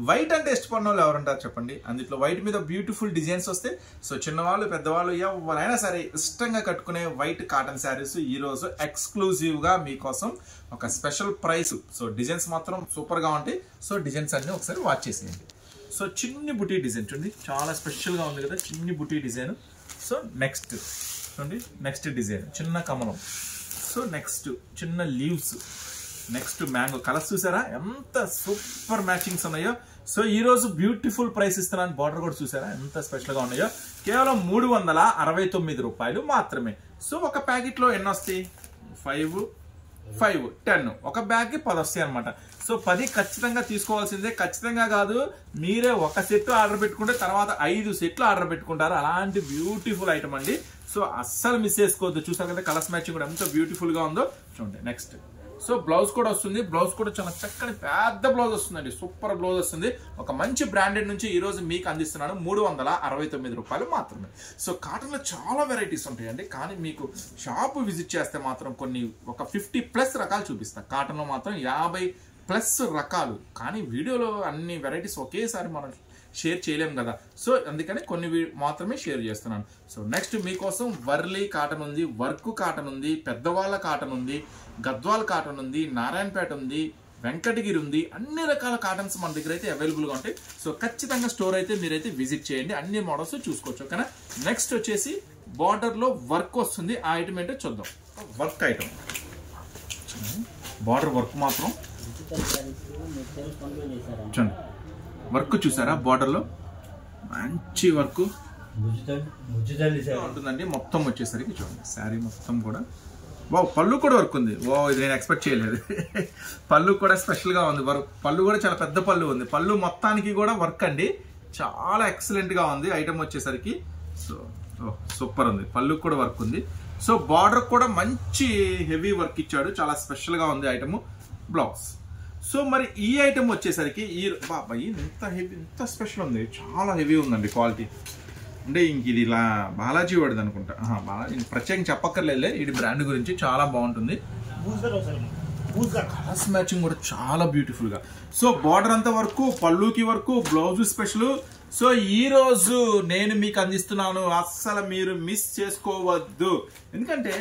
[SPEAKER 1] వైట్ అంటే ఇష్టపడిన వాళ్ళు ఎవరుంటారు చెప్పండి. అందులో వైట్ మీద బ్యూటిఫుల్ డిజైన్స్ వస్తాయి. సో చిన్నవాళ్ళు పెద్దవాళ్ళు ఎవరైనా సరే ఇష్టంగా కట్టుకునే వైట్ కాటన్ శారీస్ ఈ రోజు ఎక్స్క్లూజివ్ గా మీకోసం ఒక స్పెషల్ ప్రైస్. సో డిజైన్స్ మాత్రం సూపర్ గా ఉంటాయి. సో డిజైన్స్ అన్ని ఒకసారి వాచ్ చేసేయండి. సో చిన్ని బుటీ డిజైన్ చూడండి, చాలా స్పెషల్ గా ఉంది కదా, చిన్ని బుటీ డిజైన్. సో నెక్స్ట్ చూడండి, నెక్స్ట్ డిజైన్ చిన్న కమలం. సో నెక్స్ట్ చిన్న లీవ్స్, నెక్స్ట్ మ్యాంగో. కలర్స్ చూసారా ఎంత సూపర్ మ్యాచింగ్స్ ఉన్నాయో. సో ఈ రోజు బ్యూటిఫుల్ ప్రైస్ ఇస్తున్నాను. బార్డర్ కూడా చూసారా ఎంత స్పెషల్ గా ఉన్నాయో. కేవలం 369 రూపాయలు మాత్రమే. సో ఒక ప్యాకెట్ లో ఎన్ని వస్తాయి? 5, 10. ఒక బ్యాగ్ కి 10 వస్తాయి అనమాట. సో 10 ఖచ్చితంగా తీసుకోవాల్సిందే. ఖచ్చితంగా కాదు, మీరే ఒక సెట్ ఆర్డర్ పెట్టుకుంటే తర్వాత 5 సెట్లు ఆర్డర్ పెట్టుకుంటారు. అలాంటి బ్యూటిఫుల్ ఐటమ్ అండి. సో అస్సలు మిస్ చేసుకోవద్దు. చూసారు కదా కలర్స్ మ్యాచింగ్ కూడా ఎంత బ్యూటిఫుల్ గా ఉందో చూడండి. నెక్స్ట్ సో బ్లౌజ్ కూడా వస్తుంది. బ్లౌజ్ కూడా చాలా చక్కని పెద్ద బ్లౌజ్ వస్తుందండి, సూపర్ బ్లౌజ్ వస్తుంది. ఒక మంచి బ్రాండెడ్ నుంచి ఈ రోజు మీకు అందిస్తున్నాను 369 రూపాయలు మాత్రమే. సో కాటన్ లో చాలా వెరైటీస్ ఉంటాయండి, కానీ మీకు షాప్ విజిట్ చేస్తే మాత్రం కొన్ని ఒక 50+ రకాలు చూపిస్తా. కాటన్ లో మాత్రం 50+ రకాలు, కానీ వీడియోలో అన్ని వెరైటీస్ ఒకేసారి మనం షేర్ చేయలేము కదా. సో అందుకని కొన్ని మాత్రమే షేర్ చేస్తున్నాను. సో నెక్స్ట్ మీకోసం వర్లీ కాటన్ ఉంది, వర్క్ కాటన్ ఉంది, పెద్దవాళ్ళ కాటన్ ఉంది, గద్వాల్ కాటన్ ఉంది, నారాయణపేట ఉంది, వెంకటగిరి ఉంది. అన్ని రకాల కాటన్స్ మన దగ్గర అయితే అవైలబుల్గా ఉంటాయి. సో ఖచ్చితంగా స్టోర్ అయితే మీరైతే విజిట్ చేయండి, అన్ని మోడల్స్ చూసుకోవచ్చు. ఓకేనా. నెక్స్ట్ వచ్చేసి బార్డర్లో వర్క్ వస్తుంది. ఆ ఐటమ్ ఏంటో చూద్దాం. వర్క్ ఐటమ్, బార్డర్ వర్క్ మాత్రం చూడండి. వర్క్ చూసారా, బార్డర్ లో మంచి వర్క్ ఉంటుందండి. మొత్తం వచ్చేసరికి చూడండి శారీ మొత్తం కూడా. పళ్ళు కూడా వర్క్ ఉంది. ఇది నేను ఎక్స్పెక్ట్ చేయలేదు. పళ్ళు కూడా స్పెషల్ గా ఉంది. పళ్ళు కూడా చాలా పెద్ద పళ్ళు ఉంది. పళ్ళు మొత్తానికి కూడా వర్క్ అండి, చాలా ఎక్సలెంట్ గా ఉంది ఐటమ్ వచ్చేసరికి. సో సూపర్ ఉంది. పళ్ళు కూడా వర్క్ ఉంది. సో బార్డర్ కూడా మంచి హెవీ వర్క్ ఇచ్చాడు, చాలా స్పెషల్ గా ఉంది ఐటమ్. బ్లౌజ్. సో మరి ఈ ఐటమ్ వచ్చేసరికి ఇంత హెవీ, ఇంత స్పెషల్ ఉంది, చాలా హెవీ ఉందండి క్వాలిటీ. అంటే ఇంక ఇది ఇలా బాలాజీ వాడిది అనుకుంటా. ప్రత్యేకంగా చెప్పక్కర్లేదులే, ఇది బ్రాండ్ గురించి చాలా బాగుంటుంది. కలర్స్ మ్యాచింగ్ కూడా చాలా బ్యూటిఫుల్ గా. సో బార్డర్ అంతా వర్క్, పళ్ళుకి వర్క్, బ్లౌజ్ స్పెషల్. సో ఈ రోజు నేను మీకు అందిస్తున్నాను, అస్సలు మీరు మిస్ చేసుకోవద్దు. ఎందుకంటే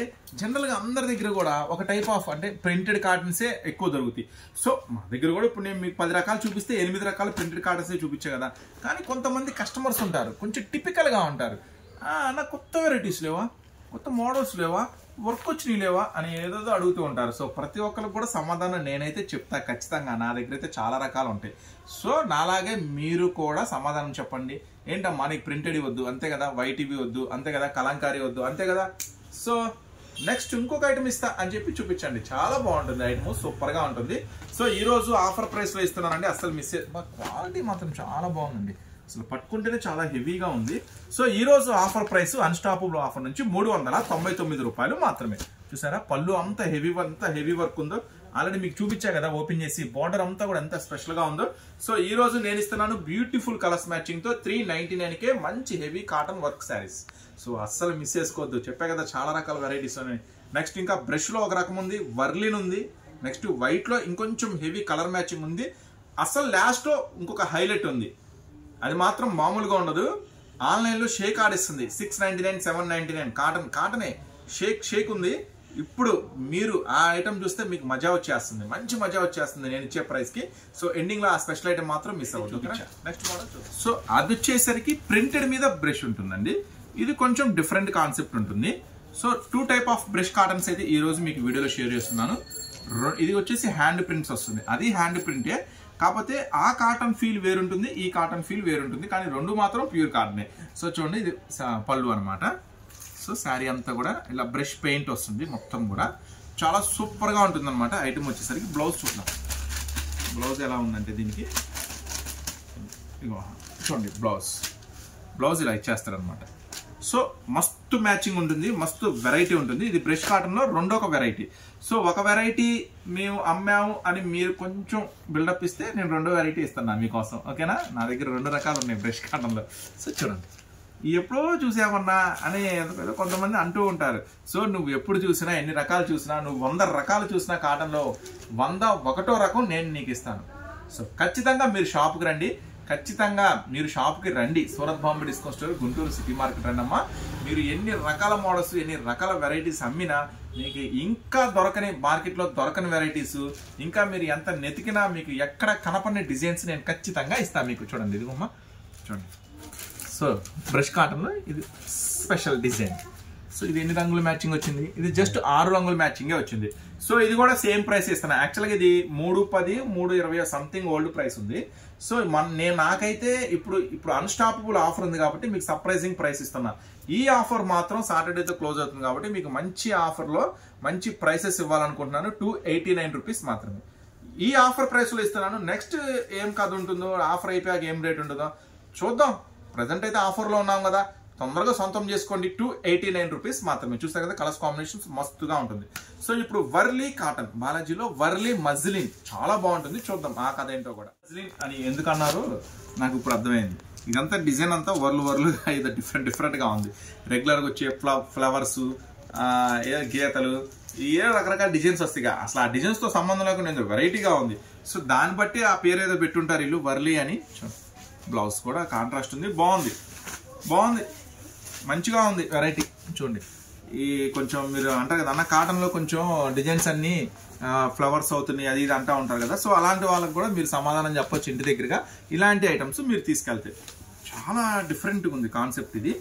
[SPEAKER 1] జనరల్ గా అందరి దగ్గర కూడా ఒక టైప్ ఆఫ్ అంటే ప్రింటెడ్ కాటన్సే ఎక్కువ దొరుకుతాయి. సో మా దగ్గర కూడా ఇప్పుడు నేను మీకు 10 రకాలు చూపిస్తే 8 రకాల ప్రింటెడ్ కాటన్సే చూపించే కదా. కానీ కొంతమంది కస్టమర్స్ ఉంటారు, కొంచెం టిపికల్ గా ఉంటారు. నాకు కొత్త వెరైటీస్ లేవా, కొత్త మోడల్స్ లేవా, వర్క్ వచ్చినవి లేవా అని ఏదో అడుగుతూ ఉంటారు. సో ప్రతి ఒక్కరికి కూడా సమాధానం నేనైతే చెప్తా ఖచ్చితంగా. నా దగ్గర అయితే చాలా రకాలు ఉంటాయి. సో నాలాగే మీరు కూడా సమాధానం చెప్పండి. ఏంటమ్మా నీకు ప్రింటెడ్ వద్దు అంతే కదా, వైట్ ఇవి వద్దు అంతే కదా, కలంకారీ వద్దు అంతే కదా. సో నెక్స్ట్ ఇంకొక ఐటమ్ ఇస్తా అని చెప్పి చూపించండి. చాలా బాగుంటుంది ఐటమ్, సూపర్ గా ఉంటుంది. సో ఈ రోజు ఆఫర్ ప్రైస్ లో ఇస్తున్నానండి, అసలు మిస్. క్వాలిటీ మాత్రం చాలా బాగుందండి, అసలు పట్టుకుంటేనే చాలా హెవీగా ఉంది. సో ఈ రోజు ఆఫర్ ప్రైస్ అన్స్టాపబుల్ ఆఫర్ నుంచి 399 రూపాయలు మాత్రమే. చూసారా పళ్ళు అంత హెవీ వర్క్ ఉందో. ఆల్రెడీ మీకు చూపించా కదా ఓపెన్ చేసి. బార్డర్ అంతా కూడా ఎంత స్పెషల్ గా ఉందో. సో ఈ రోజు నేను ఇస్తున్నాను బ్యూటిఫుల్ కలర్స్ మ్యాచింగ్ తో 399కే మంచి heavy cotton work saris. So అస్సలు మిస్ చేసుకోవద్దు. చెప్పా కదా చాలా రకాల వెరైటీస్ ఉన్నాయి. నెక్స్ట్ ఇంకా బ్రష్ లో ఒక రకం ఉంది, వర్లిన్ ఉంది, నెక్స్ట్ వైట్ లో ఇంకొంచెం హెవీ కలర్ మ్యాచింగ్ ఉంది. అసలు లాస్ట్ లో ఇంకొక హైలైట్ ఉంది, అది మాత్రం మామూలుగా ఉండదు. ఆన్లైన్ లో షేక్ ఆడిస్తుంది 699, 799. కాటనే షేక్ ఉంది. ఇప్పుడు మీరు ఆ ఐటమ్ చూస్తే మీకు మజా వచ్చేస్తుంది, మంచి మజా వచ్చేస్తుంది నేను ఇచ్చే ప్రైస్ కి. సో ఎండింగ్ లో ఆ స్పెషల్ ఐటమ్ మాత్రం మిస్ అవ్వదు. Next model. సో అది వచ్చేసరికి ప్రింటెడ్ మీద బ్రష్ ఉంటుందండి. ఇది కొంచెం డిఫరెంట్ కాన్సెప్ట్ ఉంటుంది. So 2 type of brush cottons అయితే ఈ రోజు మీకు వీడియోలో షేర్ చేస్తున్నాను. ఇది వచ్చేసి హ్యాండ్ ప్రింట్స్ వస్తుంది, అది హ్యాండ్ ప్రింటే. కాకపోతే ఆ కాటన్ ఫీల్ వేరుంటుంది, ఈ కాటన్ ఫీల్ వేరుంటుంది, కానీ రెండు మాత్రం ప్యూర్ కాటనే. సో చూడండి ఇది పళ్ళు అనమాట. సో శారీ అంతా కూడా ఇలా బ్రష్ పెయింట్ వస్తుంది మొత్తం కూడా. చాలా సూపర్గా ఉంటుంది అనమాట ఐటమ్ వచ్చేసరికి. బ్లౌజ్ చూద్దాం, బ్లౌజ్ ఎలా ఉందంటే దీనికి ఇగో చూడండి, బ్లౌజ్ ఇలా ఇచ్చేస్తారనమాట. సో మస్తు మ్యాచింగ్ ఉంటుంది, మస్తు వెరైటీ ఉంటుంది. ఇది బ్రష్ కాటన్లో రెండో ఒక వెరైటీ. సో ఒక వెరైటీ మేము అమ్మాము అని మీరు కొంచెం బిల్డప్ ఇస్తే నేను రెండో వెరైటీ ఇస్తాను మీకోసం, ఓకేనా? నా దగ్గర 2 రకాలు ఉన్నాయి బ్రష్ కాటన్లో. సో చూడండి, ఎప్పుడో చూసామన్నా అని కొంతమంది అంటూ ఉంటారు. సో నువ్వు ఎప్పుడు చూసినా, ఎన్ని రకాలు చూసినా, నువ్వు 100 రకాలు చూసినా కాటన్లో 101వ రకం నేను నీకు ఇస్తాను. సో ఖచ్చితంగా మీరు షాప్కి రండి, ఖచ్చితంగా మీరు షాప్కి రండి. Surat Bombay discount store, Guntur city market రండి అమ్మా. మీరు ఎన్ని రకాల మోడల్స్, ఎన్ని రకాల వెరైటీస్ అమ్మినా మీకు ఇంకా దొరకని, మార్కెట్లో దొరకని వెరైటీస్, ఇంకా మీరు ఎంత నెతికినా మీకు ఎక్కడ కనపడిన డిజైన్స్ నేను ఖచ్చితంగా ఇస్తాను మీకు. చూడండి ఇదిగోమ్మా, చూడండి. సో బ్రష్ కాటన్లో ఇది స్పెషల్ డిజైన్. సో ఇది ఎన్ని రంగుల మ్యాచింగ్ వచ్చింది? ఇది జస్ట్ 6 రంగుల మ్యాచింగే వచ్చింది. సో ఇది కూడా సేమ్ ప్రైస్ ఇస్తాను. యాక్చువల్గా ఇది 310, 320 సంథింగ్ ఓల్డ్ ప్రైస్ ఉంది. సో నాకైతే ఇప్పుడు అన్స్టాపబుల్ ఆఫర్ ఉంది కాబట్టి మీకు సర్ప్రైజింగ్ ప్రైస్ ఇస్తున్నా. ఈ ఆఫర్ మాత్రం సాటర్డేతో క్లోజ్ అవుతుంది కాబట్టి మీకు మంచి ఆఫర్లో మంచి ప్రైసెస్ ఇవ్వాలనుకుంటున్నాను. 289 రూపీస్ మాత్రమే ఈ ఆఫర్ ప్రైస్లో ఇస్తున్నాను. నెక్స్ట్ ఏం కథ ఉంటుందో, ఆఫర్ అయిపోయాక ఏం రేట్ ఉంటుందో చూద్దాం. ప్రజెంట్ అయితే ఆఫర్లో ఉన్నాం కదా, తొందరగా సొంతం చేసుకోండి. 289 రూపీస్ మాత్రమే. చూస్తారు కదా, కలర్స్ కాంబినేషన్స్ మస్తుగా ఉంటుంది. సో ఇప్పుడు వర్లీ కాటన్, బాలాజీలో వర్లీ మజ్లిన్ చాలా బాగుంటుంది. చూద్దాం ఆ కథ ఏంటో కూడా. మజ్లిన్ అని ఎందుకన్నారు నాకు ఇప్పుడు అర్థమైంది. ఇదంతా డిజైన్ అంతా వర్లుగా ఇది డిఫరెంట్గా ఉంది. రెగ్యులర్గా వచ్చే ఫ్లవర్స్, గీతలు, ఏ రకరకాల డిజైన్స్ వస్తాయి. అసలు ఆ డిజైన్స్తో సంబంధం లేకుండా వెరైటీగా ఉంది. సో దాన్ని బట్టి ఆ పేరు ఏదో పెట్టుంటారు వీళ్ళు, వర్లీ అని. బ్లౌజ్ కూడా కాంట్రాస్ట్ ఉంది, బాగుంది, మంచిగా ఉంది వెరైటీ. చూడండి, ఈ కొంచెం మీరు అంటారు కదా అన్న కాటన్లో కొంచెం డిజైన్స్ అన్ని ఫ్లవర్స్ అవుతున్నాయి అది ఇది అంటూ ఉంటారు కదా. సో అలాంటి వాళ్ళకి కూడా మీరు సమాధానం చెప్పొచ్చు ఇంటి దగ్గరగా. ఇలాంటి ఐటమ్స్ మీరు తీసుకెళ్తే చాలా డిఫరెంట్గా ఉంది కాన్సెప్ట్. ఇది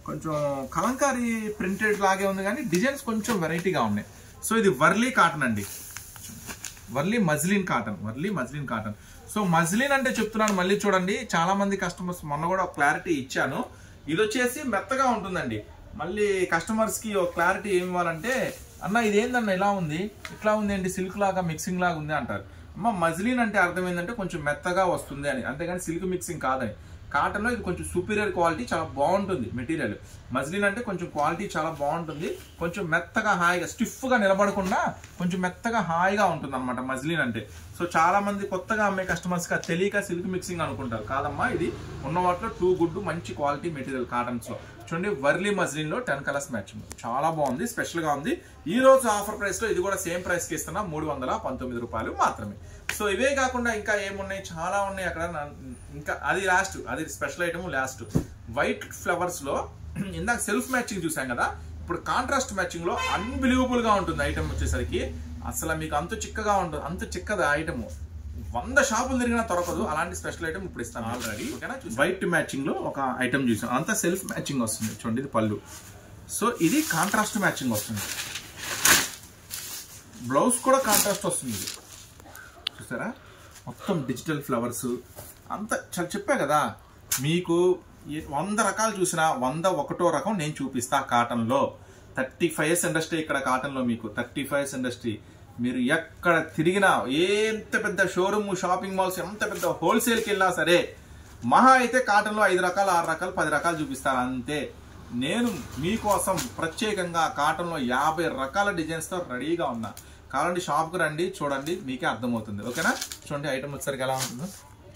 [SPEAKER 1] కొంచెం కలంకారీ ప్రింటెడ్ లాగే ఉంది కానీ డిజైన్స్ కొంచెం వెరైటీగా ఉన్నాయి. సో ఇది వర్లీ కాటన్ అండి, వర్లీ మజ్లిన్ కాటన్. సో మజ్లిన్ అంటే చెప్తున్నాను మళ్ళీ చూడండి, చాలా మంది కస్టమర్స్ మొన్న కూడా ఒక క్లారిటీ ఇచ్చాను. ఇది వచ్చేసి మెత్తగా ఉంటుందండి. మళ్ళీ కస్టమర్స్ కి ఒక క్లారిటీ ఏమి ఇవ్వాలంటే, అన్న ఇదేందన్న ఇలా ఉంది, ఇట్లా ఉంది ఏంటి, సిల్క్ లాగా మిక్సింగ్ లాగా ఉంది అంటారు. అమ్మ మజ్లిన్ అంటే అర్థం ఏంటంటే కొంచెం మెత్తగా వస్తుంది అని, అంతేగాని సిల్క్ మిక్సింగ్ కాదని. కాటన్లో ఇది కొంచెం సూపీరియర్ క్వాలిటీ, చాలా బాగుంటుంది మెటీరియల్. మజ్లిన్ అంటే కొంచెం క్వాలిటీ చాలా బాగుంటుంది, కొంచెం మెత్తగా హాయిగా స్టిఫ్గా నిలబడకుండా కొంచెం మెత్తగా హాయిగా ఉంటుంది అనమాట మజ్లిన్ అంటే. సో చాలా మంది కొత్తగా అమ్మే కస్టమర్స్కి అది తెలియక సిల్క్ మిక్సింగ్ అనుకుంటారు. కాదమ్మా, ఇది ఉన్న వాటిలో 2 గుడ్ మంచి క్వాలిటీ మెటీరియల్ కాటన్స్లో. చూడండి, వర్లీ మజ్లిన్లో 10 కలర్స్ మ్యాచింగ్ చాలా బాగుంది, స్పెషల్గా ఉంది. ఈ రోజు ఆఫర్ ప్రైస్లో ఇది కూడా సేమ్ ప్రైస్కి ఇస్తున్నా, 319 రూపాయలు మాత్రమే. సో ఇవే కాకుండా ఇంకా ఏమున్నాయి, చాలా ఉన్నాయి అక్కడ. ఇంకా అది లాస్ట్, అది స్పెషల్ ఐటమ్ లాస్ట్. వైట్ ఫ్లవర్స్లో ఇందాక సెల్ఫ్ మ్యాచింగ్ చూసాం కదా, ఇప్పుడు కాంట్రాస్ట్ మ్యాచింగ్లో అన్బిలీవబుల్గా ఉంటుంది ఐటమ్ వచ్చేసరికి. అసలు మీకు అంత చిక్కగా ఉంటుంది, అంత చిక్కది ఐటమ్ 100 షాపులు తిరిగినా దొరకదు. అలాంటి స్పెషల్ ఐటమ్ ఇప్పుడు ఇస్తాను ఆల్రెడీ, ఓకేనా? వైట్ మ్యాచింగ్ లో ఒక ఐటమ్ చూసాం, అంతా సెల్ఫ్ మ్యాచింగ్ వస్తుంది. చూడండి, ఇది పళ్ళు. సో ఇది కాంట్రాస్ట్ మ్యాచింగ్ వస్తుంది, బ్లౌజ్ కూడా కాంట్రాస్ట్ వస్తుంది. చూసారా, మొత్తం డిజిటల్ ఫ్లవర్స్ అంతా చెప్పా కదా మీకు. 100 రకాలు చూసినా 101వ రకం నేను చూపిస్తా కాటన్లో. 35 years ఇండస్ట్రీ ఇక్కడ కాటన్లో, మీకు 35 years ఇండస్ట్రీ. మీరు ఎక్కడ తిరిగినా, ఎంత పెద్ద షోరూమ్, షాపింగ్ మాల్స్, ఎంత పెద్ద హోల్సేల్కి వెళ్ళినా సరే మహా అయితే కాటన్లో 5 రకాలు, 6 రకాలు, 10 రకాలు చూపిస్తాను అంతే. నేను మీకోసం ప్రత్యేకంగా కాటన్లో 50 రకాల డిజైన్స్తో రెడీగా ఉన్నా. కావాలంటే షాప్కి రండి, చూడండి, మీకే అర్థమవుతుంది, ఓకేనా? చూడండి ఐటమ్ వచ్చేసరికి ఎలా ఉంటుందో,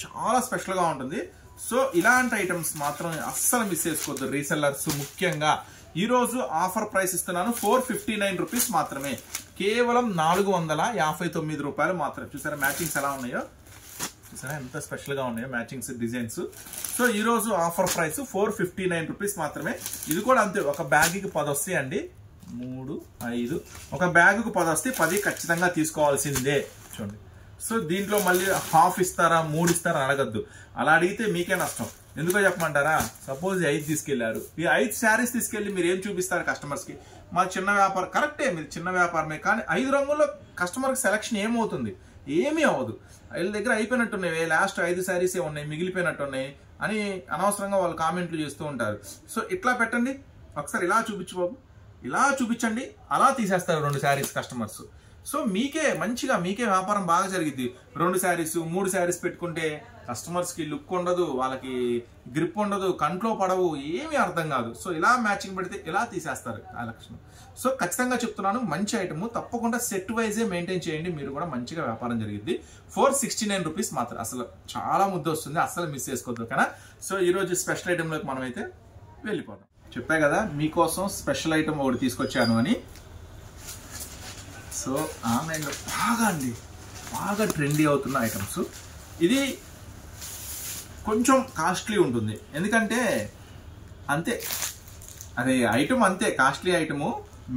[SPEAKER 1] చాలా స్పెషల్గా ఉంటుంది. సో ఇలాంటి ఐటమ్స్ మాత్రం అస్సలు మిస్ చేసుకోవద్దు రీసెల్లర్స్. ముఖ్యంగా ఈరోజు ఆఫర్ ప్రైస్ ఇస్తున్నాను, 459 రూపీస్ మాత్రమే, కేవలం 459 రూపాయలు మాత్రమే. చూసారా మ్యాచింగ్స్ ఎలా ఉన్నాయో, చూసారా ఎంత స్పెషల్గా ఉన్నాయో మ్యాచింగ్స్, డిజైన్స్. సో ఈరోజు ఆఫర్ ప్రైస్ 459 రూపీస్ మాత్రమే. ఇది కూడా అంతే, ఒక బ్యాగ్కి 10 వస్తాయండి, 3, 5, ఒక బ్యాగ్కు 10 వస్తే 10 ఖచ్చితంగా తీసుకోవాల్సిందే. చూడండి, సో దీంట్లో మళ్ళీ హాఫ్ ఇస్తారా, 3 ఇస్తారా అడగద్దు. అలా అడిగితే మీకే నష్టం. ఎందుకో చెప్పమంటారా, సపోజ్ 5 తీసుకెళ్లారు, ఈ 5 శారీస్ తీసుకెళ్లి మీరు ఏం చూపిస్తారు కస్టమర్స్కి? మా చిన్న వ్యాపారం, కరెక్టే, మీరు చిన్న వ్యాపారమే, కానీ 5 రంగుల్లో కస్టమర్కి సెలక్షన్ ఏమవుతుంది? ఏమీ అవ్వదు. వీళ్ళ దగ్గర అయిపోయినట్టున్నాయి, లాస్ట్ 5 శారీసే ఉన్నాయి, మిగిలిపోయినట్టున్నాయి అని అనవసరంగా వాళ్ళు కామెంట్లు చేస్తూ ఉంటారు. సో ఇట్లా పెట్టండి, ఒకసారి ఇలా చూపించు బాబు, ఇలా చూపించండి, అలా తీసేస్తారు 2 శారీస్ కస్టమర్స్. సో మీకే వ్యాపారం బాగా జరిగింది. 2 శారీస్ 3 శారీస్ పెట్టుకుంటే కస్టమర్స్కి లుక్ ఉండదు, వాళ్ళకి గ్రిప్ ఉండదు, కంట్లో పడవు, ఏమీ అర్థం కాదు. సో ఇలా మ్యాచింగ్ పెడితే ఇలా తీసేస్తారు కలెక్షన్. సో ఖచ్చితంగా చెప్తున్నాను, మంచి ఐటమ్. తప్పకుండా సెట్ వైజే మెయింటైన్ చేయండి, మీరు కూడా మంచిగా వ్యాపారం జరిగింది. 469 రూపీస్ మాత్రం. అసలు చాలా ముద్ద వస్తుంది, అసలు మిస్ చేసుకోవద్దు కదా. సో ఈరోజు స్పెషల్ ఐటెంలోకి మనమైతే వెళ్ళిపోదాం. చెప్పా కదా మీకోసం స్పెషల్ ఐటమ్ ఒకటి తీసుకొచ్చాను అని. సో ఆన్లైన్లో బాగా ట్రెండీ అవుతున్న ఐటమ్స్. ఇది కొంచెం కాస్ట్లీ ఉంటుంది, ఎందుకంటే అంతే, అదే ఐటమ్ అంతే, కాస్ట్లీ ఐటము.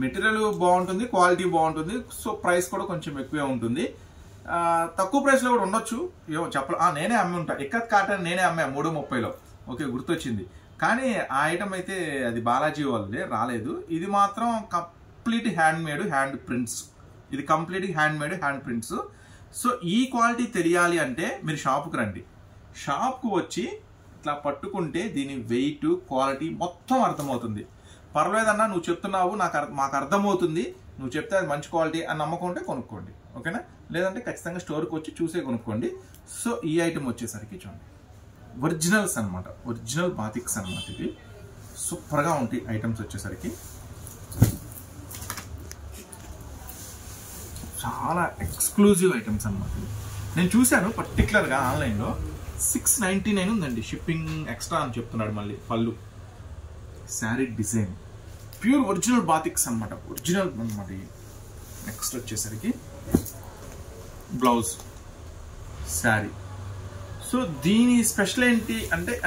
[SPEAKER 1] మెటీరియల్ బాగుంటుంది, క్వాలిటీ బాగుంటుంది, సో ప్రైస్ కూడా కొంచెం ఎక్కువే ఉంటుంది. తక్కువ ప్రైస్లో కూడా ఉండొచ్చు, ఏమో నేనే అమ్మి ఉంటాను. ఎక్కత్ కాటన్ నేనే అమ్మా 330లో. ఓకే, గుర్తొచ్చింది. కానీ ఆ ఐటమ్ అయితే అది బాలాజీ వాళ్ళదే, రాలేదు. ఇది మాత్రం కంప్లీట్ హ్యాండ్ ప్రింట్స్. ఇది కంప్లీట్ హ్యాండ్ ప్రింట్స్. సో ఈ క్వాలిటీ తెలియాలి అంటే మీరు షాప్కి రండి. షాప్కు వచ్చి ఇట్లా పట్టుకుంటే దీని వెయిట్, క్వాలిటీ మొత్తం అర్థమవుతుంది. పర్లేదన్నా నువ్వు చెప్తున్నావు, మాకు అర్థమవుతుంది, నువ్వు చెప్తే అది మంచి క్వాలిటీ అని నమ్మకం ఉంటే కొనుక్కోండి, ఓకేనా. లేదంటే ఖచ్చితంగా స్టోర్కి వచ్చి చూసే కొనుక్కోండి. సో ఈ ఐటమ్ వచ్చేసరికి చూడండి, ఒరిజినల్స్ అనమాట, ఒరిజినల్ బాతిక్స్ అనమాట. ఇది సూపర్గా ఉంటాయి ఐటమ్స్ వచ్చేసరికి. చాలా ఎక్స్క్లూజివ్ ఐటమ్స్ అనమాట. నేను చూశాను పర్టికులర్గా ఆన్లైన్లో 699 ఉందండి, షిప్పింగ్ ఎక్స్ట్రా అని చెప్తున్నాడు. మళ్ళీ పళ్ళు, శారీ డిజైన్, ప్యూర్ ఒరిజినల్ బాతిక్స్ అనమాట, ఒరిజినల్ అనమాట. నెక్స్ట్ వచ్చేసరికి బ్లౌజ్, శారీ. సో దీని స్పెషల్ ఏంటి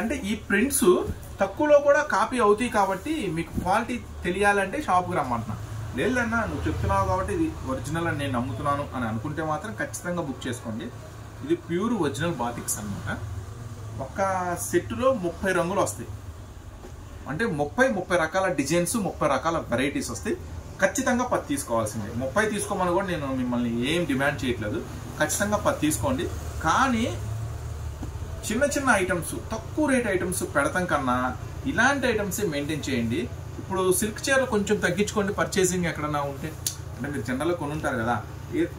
[SPEAKER 1] అంటే ఈ ప్రింట్స్ తక్కువలో కూడా కాపీ అవుతాయి కాబట్టి మీకు క్వాలిటీ తెలియాలంటే షాప్కి రమ్మంటున్నా. లేదన్నా నువ్వు చెప్తున్నావు కాబట్టి ఇది ఒరిజినల్ అని నేను నమ్ముతున్నాను అని అనుకుంటే మాత్రం ఖచ్చితంగా బుక్ చేసుకోండి. ఇది ప్యూర్ ఒరిజినల్ బాతిక్స్ అనమాట. ఒక సెట్లో 30 రంగులు వస్తాయి, అంటే 30 రకాల డిజైన్స్, 30 రకాల వెరైటీస్ వస్తాయి. ఖచ్చితంగా 10 తీసుకోవాల్సిందే. 30 తీసుకోమని కూడా నేను మిమ్మల్ని ఏం డిమాండ్ చేయట్లేదు, ఖచ్చితంగా 10 తీసుకోండి. కానీ చిన్న ఐటమ్స్, తక్కువ రేట్ ఐటమ్స్ పెడతాం కన్నా ఇలాంటి ఐటమ్స్ మెయింటైన్ చేయండి. ఇప్పుడు సిల్క్ చీరలు కొంచెం తగ్గించుకోండి, పర్చేసింగ్ ఎక్కడన్నా ఉంటే. అంటే మీరు జనరల్గా కొనుంటారు కదా,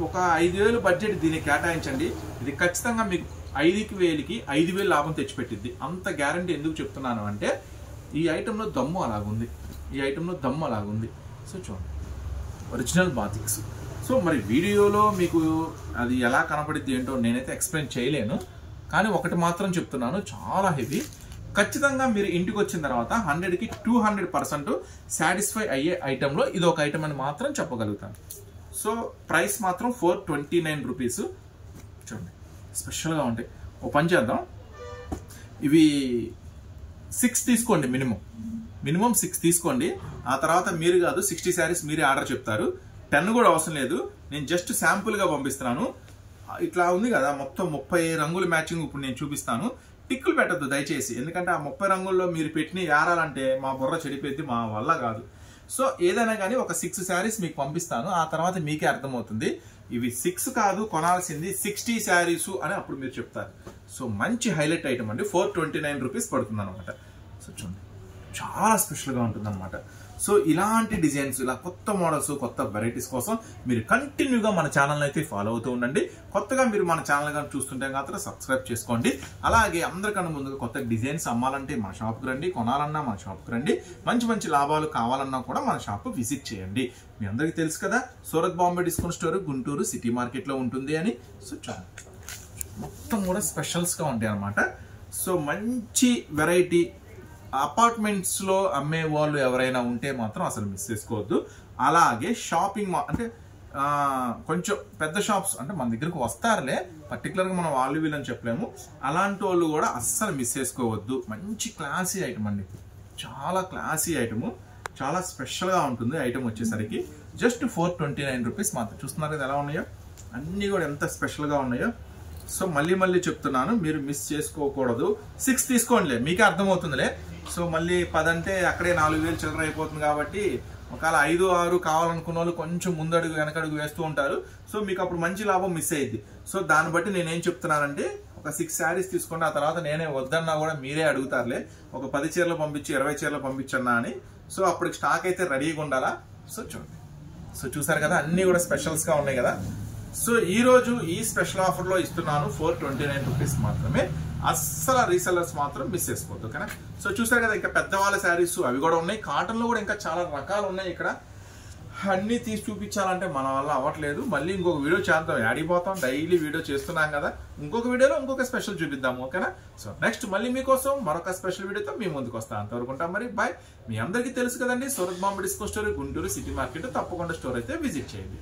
[SPEAKER 1] ఒక 5,000 బడ్జెట్ దీన్ని కేటాయించండి. ఇది ఖచ్చితంగా మీకు 5,000కి 5,000 లాభం తెచ్చిపెట్టిద్ది. అంత గ్యారంటీ ఎందుకు చెప్తున్నాను అంటే ఈ ఐటెంలో దమ్ము అలాగుంది, సో చూడండి, ఒరిజినల్ బాతిక్స్. సో మరి వీడియోలో మీకు అది ఎలా కనపడిద్ది ఏంటో నేనైతే ఎక్స్ప్లెయిన్ చేయలేను, కానీ ఒకటి మాత్రం చెప్తున్నాను, చాలా హెవీ. ఖచ్చితంగా మీరు ఇంటికి వచ్చిన తర్వాత 100కి 200% సాటిస్ఫై అయ్యే ఐటెంలో ఇది ఒక ఐటమ్ అని మాత్రం చెప్పగలుగుతాను. సో ప్రైస్ మాత్రం 429 రూపీస్. చూడండి, స్పెషల్గా ఉంటాయి. ఓ పని చేద్దాం, ఇవి 6 తీసుకోండి, మినిమం 6 తీసుకోండి. ఆ తర్వాత మీరు కాదు 60 శారీస్ మీరే ఆర్డర్ చెప్తారు, 10 కూడా అవసరం లేదు. నేను జస్ట్ శాంపుల్గా పంపిస్తున్నాను. ఇట్లా ఉంది కదా, మొత్తం 30 రంగుల మ్యాచింగ్ ఇప్పుడు నేను చూపిస్తాను. టిక్కులు పెట్టద్దు దయచేసి, ఎందుకంటే ఆ 30 రంగుల్లో మీరు పెట్టిన ఏరాలంటే మా బుర్ర చెడిపోద్ది, మా వల్ల కాదు. సో ఏదైనా కానీ ఒక 6 శారీస్ మీకు పంపిస్తాను, ఆ తర్వాత మీకే అర్థమవుతుంది ఇవి 6 కాదు కొనాల్సింది 60 శారీస్ అని అప్పుడు మీరు చెప్తారు. సో మంచి హైలైట్ ఐటమ్ అండి, 429 రూపీస్ పడుతుంది అనమాట. సో చూడండి, చాలా స్పెషల్గా ఉంటుంది అనమాట. సో ఇలాంటి డిజైన్స్, ఇలా కొత్త మోడల్స్, కొత్త వెరైటీస్ కోసం మీరు కంటిన్యూగా మన ఛానల్ అయితే ఫాలో అవుతూ ఉండండి. కొత్తగా మీరు మన ఛానల్ కానీ చూస్తుంటే మాత్రం సబ్స్క్రైబ్ చేసుకోండి. అలాగే అందరికన్నా ముందుగా కొత్త డిజైన్స్ అమ్మాలంటే మన షాప్కి రండి, కొనాలన్నా మన షాప్కి రండి, మంచి లాభాలు కావాలన్నా కూడా మన షాప్ విజిట్ చేయండి. మీ అందరికీ తెలుసు కదా, Surat Bombay discount store Guntur city మార్కెట్లో ఉంటుంది అని. సో మొత్తం కూడా స్పెషల్స్గా ఉంటాయి అన్నమాట. సో మంచి వెరైటీ అపార్ట్మెంట్స్లో అమ్మే వాళ్ళు ఎవరైనా ఉంటే మాత్రం అసలు మిస్ చేసుకోవద్దు. అలాగే షాపింగ్ అంటే కొంచెం పెద్ద షాప్స్ అంటే మన దగ్గరకు వస్తారులే, పర్టికులర్గా మనం వాళ్ళు వీళ్ళని చెప్పలేము, అలాంటి వాళ్ళు కూడా అస్సలు మిస్ చేసుకోవద్దు. మంచి క్లాసీ ఐటమ్ అండి, చాలా క్లాసీ ఐటము, చాలా స్పెషల్గా ఉంటుంది ఐటమ్ వచ్చేసరికి. జస్ట్ 429 రూపీస్ మాత్రం. చూస్తున్నారు కదా ఎలా ఉన్నాయో, అన్నీ కూడా ఎంత స్పెషల్గా ఉన్నాయో. సో మళ్ళీ చెప్తున్నాను, మీరు మిస్ చేసుకోకూడదు. 6 తీసుకోండిలే, మీకే అర్థమవుతుందిలే. సో మళ్ళీ 10 అంటే అక్కడే 4,000 చిల్లర అయిపోతుంది కాబట్టి ఒకవేళ 5, 6 కావాలనుకున్న వాళ్ళు కొంచెం ముందడుగు వెనకడుగు వేస్తూ ఉంటారు. సో మీకు అప్పుడు మంచి లాభం మిస్ అయ్యింది. సో దాన్ని బట్టి నేనేం చెప్తున్నానంటే ఒక ఒక 6 శారీస్ తీసుకోండి. ఆ తర్వాత నేనే వద్దన్నా కూడా మీరే అడుగుతారులే, ఒక 10 చీరలు పంపించి 20 చీరలు పంపించన్నా అని. సో అప్పుడు స్టాక్ అయితే రెడీగా ఉండాలా. సో చూడండి, సో చూసారు కదా, అన్ని కూడా స్పెషల్స్ గా ఉన్నాయి కదా. సో ఈ రోజు ఈ స్పెషల్ ఆఫర్ లో ఇస్తున్నాను 429 రూపీస్ మాత్రమే. అస్సలు రీసెల్లర్స్ మాత్రం మిస్ చేసుకోవద్దు, ఓకేనా. సో చూసారు కదా, ఇంకా పెద్దవాళ్ళ శారీస్ అవి కూడా ఉన్నాయి. కాటన్ లో కూడా ఇంకా చాలా రకాలు ఉన్నాయి. ఇక్కడ అన్ని తీసి చూపించాలంటే మన వల్ల అవ్వట్లేదు. మళ్ళీ ఇంకొక వీడియో చేద్దాం, ఆడిపోతాం. డైలీ వీడియో చేస్తున్నాం కదా, ఇంకొక వీడియోలో ఇంకొక స్పెషల్ చూపిద్దాము, ఓకేనా. సో నెక్స్ట్ మళ్ళీ మీకోసం మరొక స్పెషల్ వీడియోతో మీ ముందుకు వస్తాను. అంతవరకు ఉంటాం మరి, బాయ్. మీ అందరికీ తెలుసు కదండి, Surat Bombay discount store, Guntur city market. తప్పకుండా స్టోర్ అయితే విజిట్ చేయండి.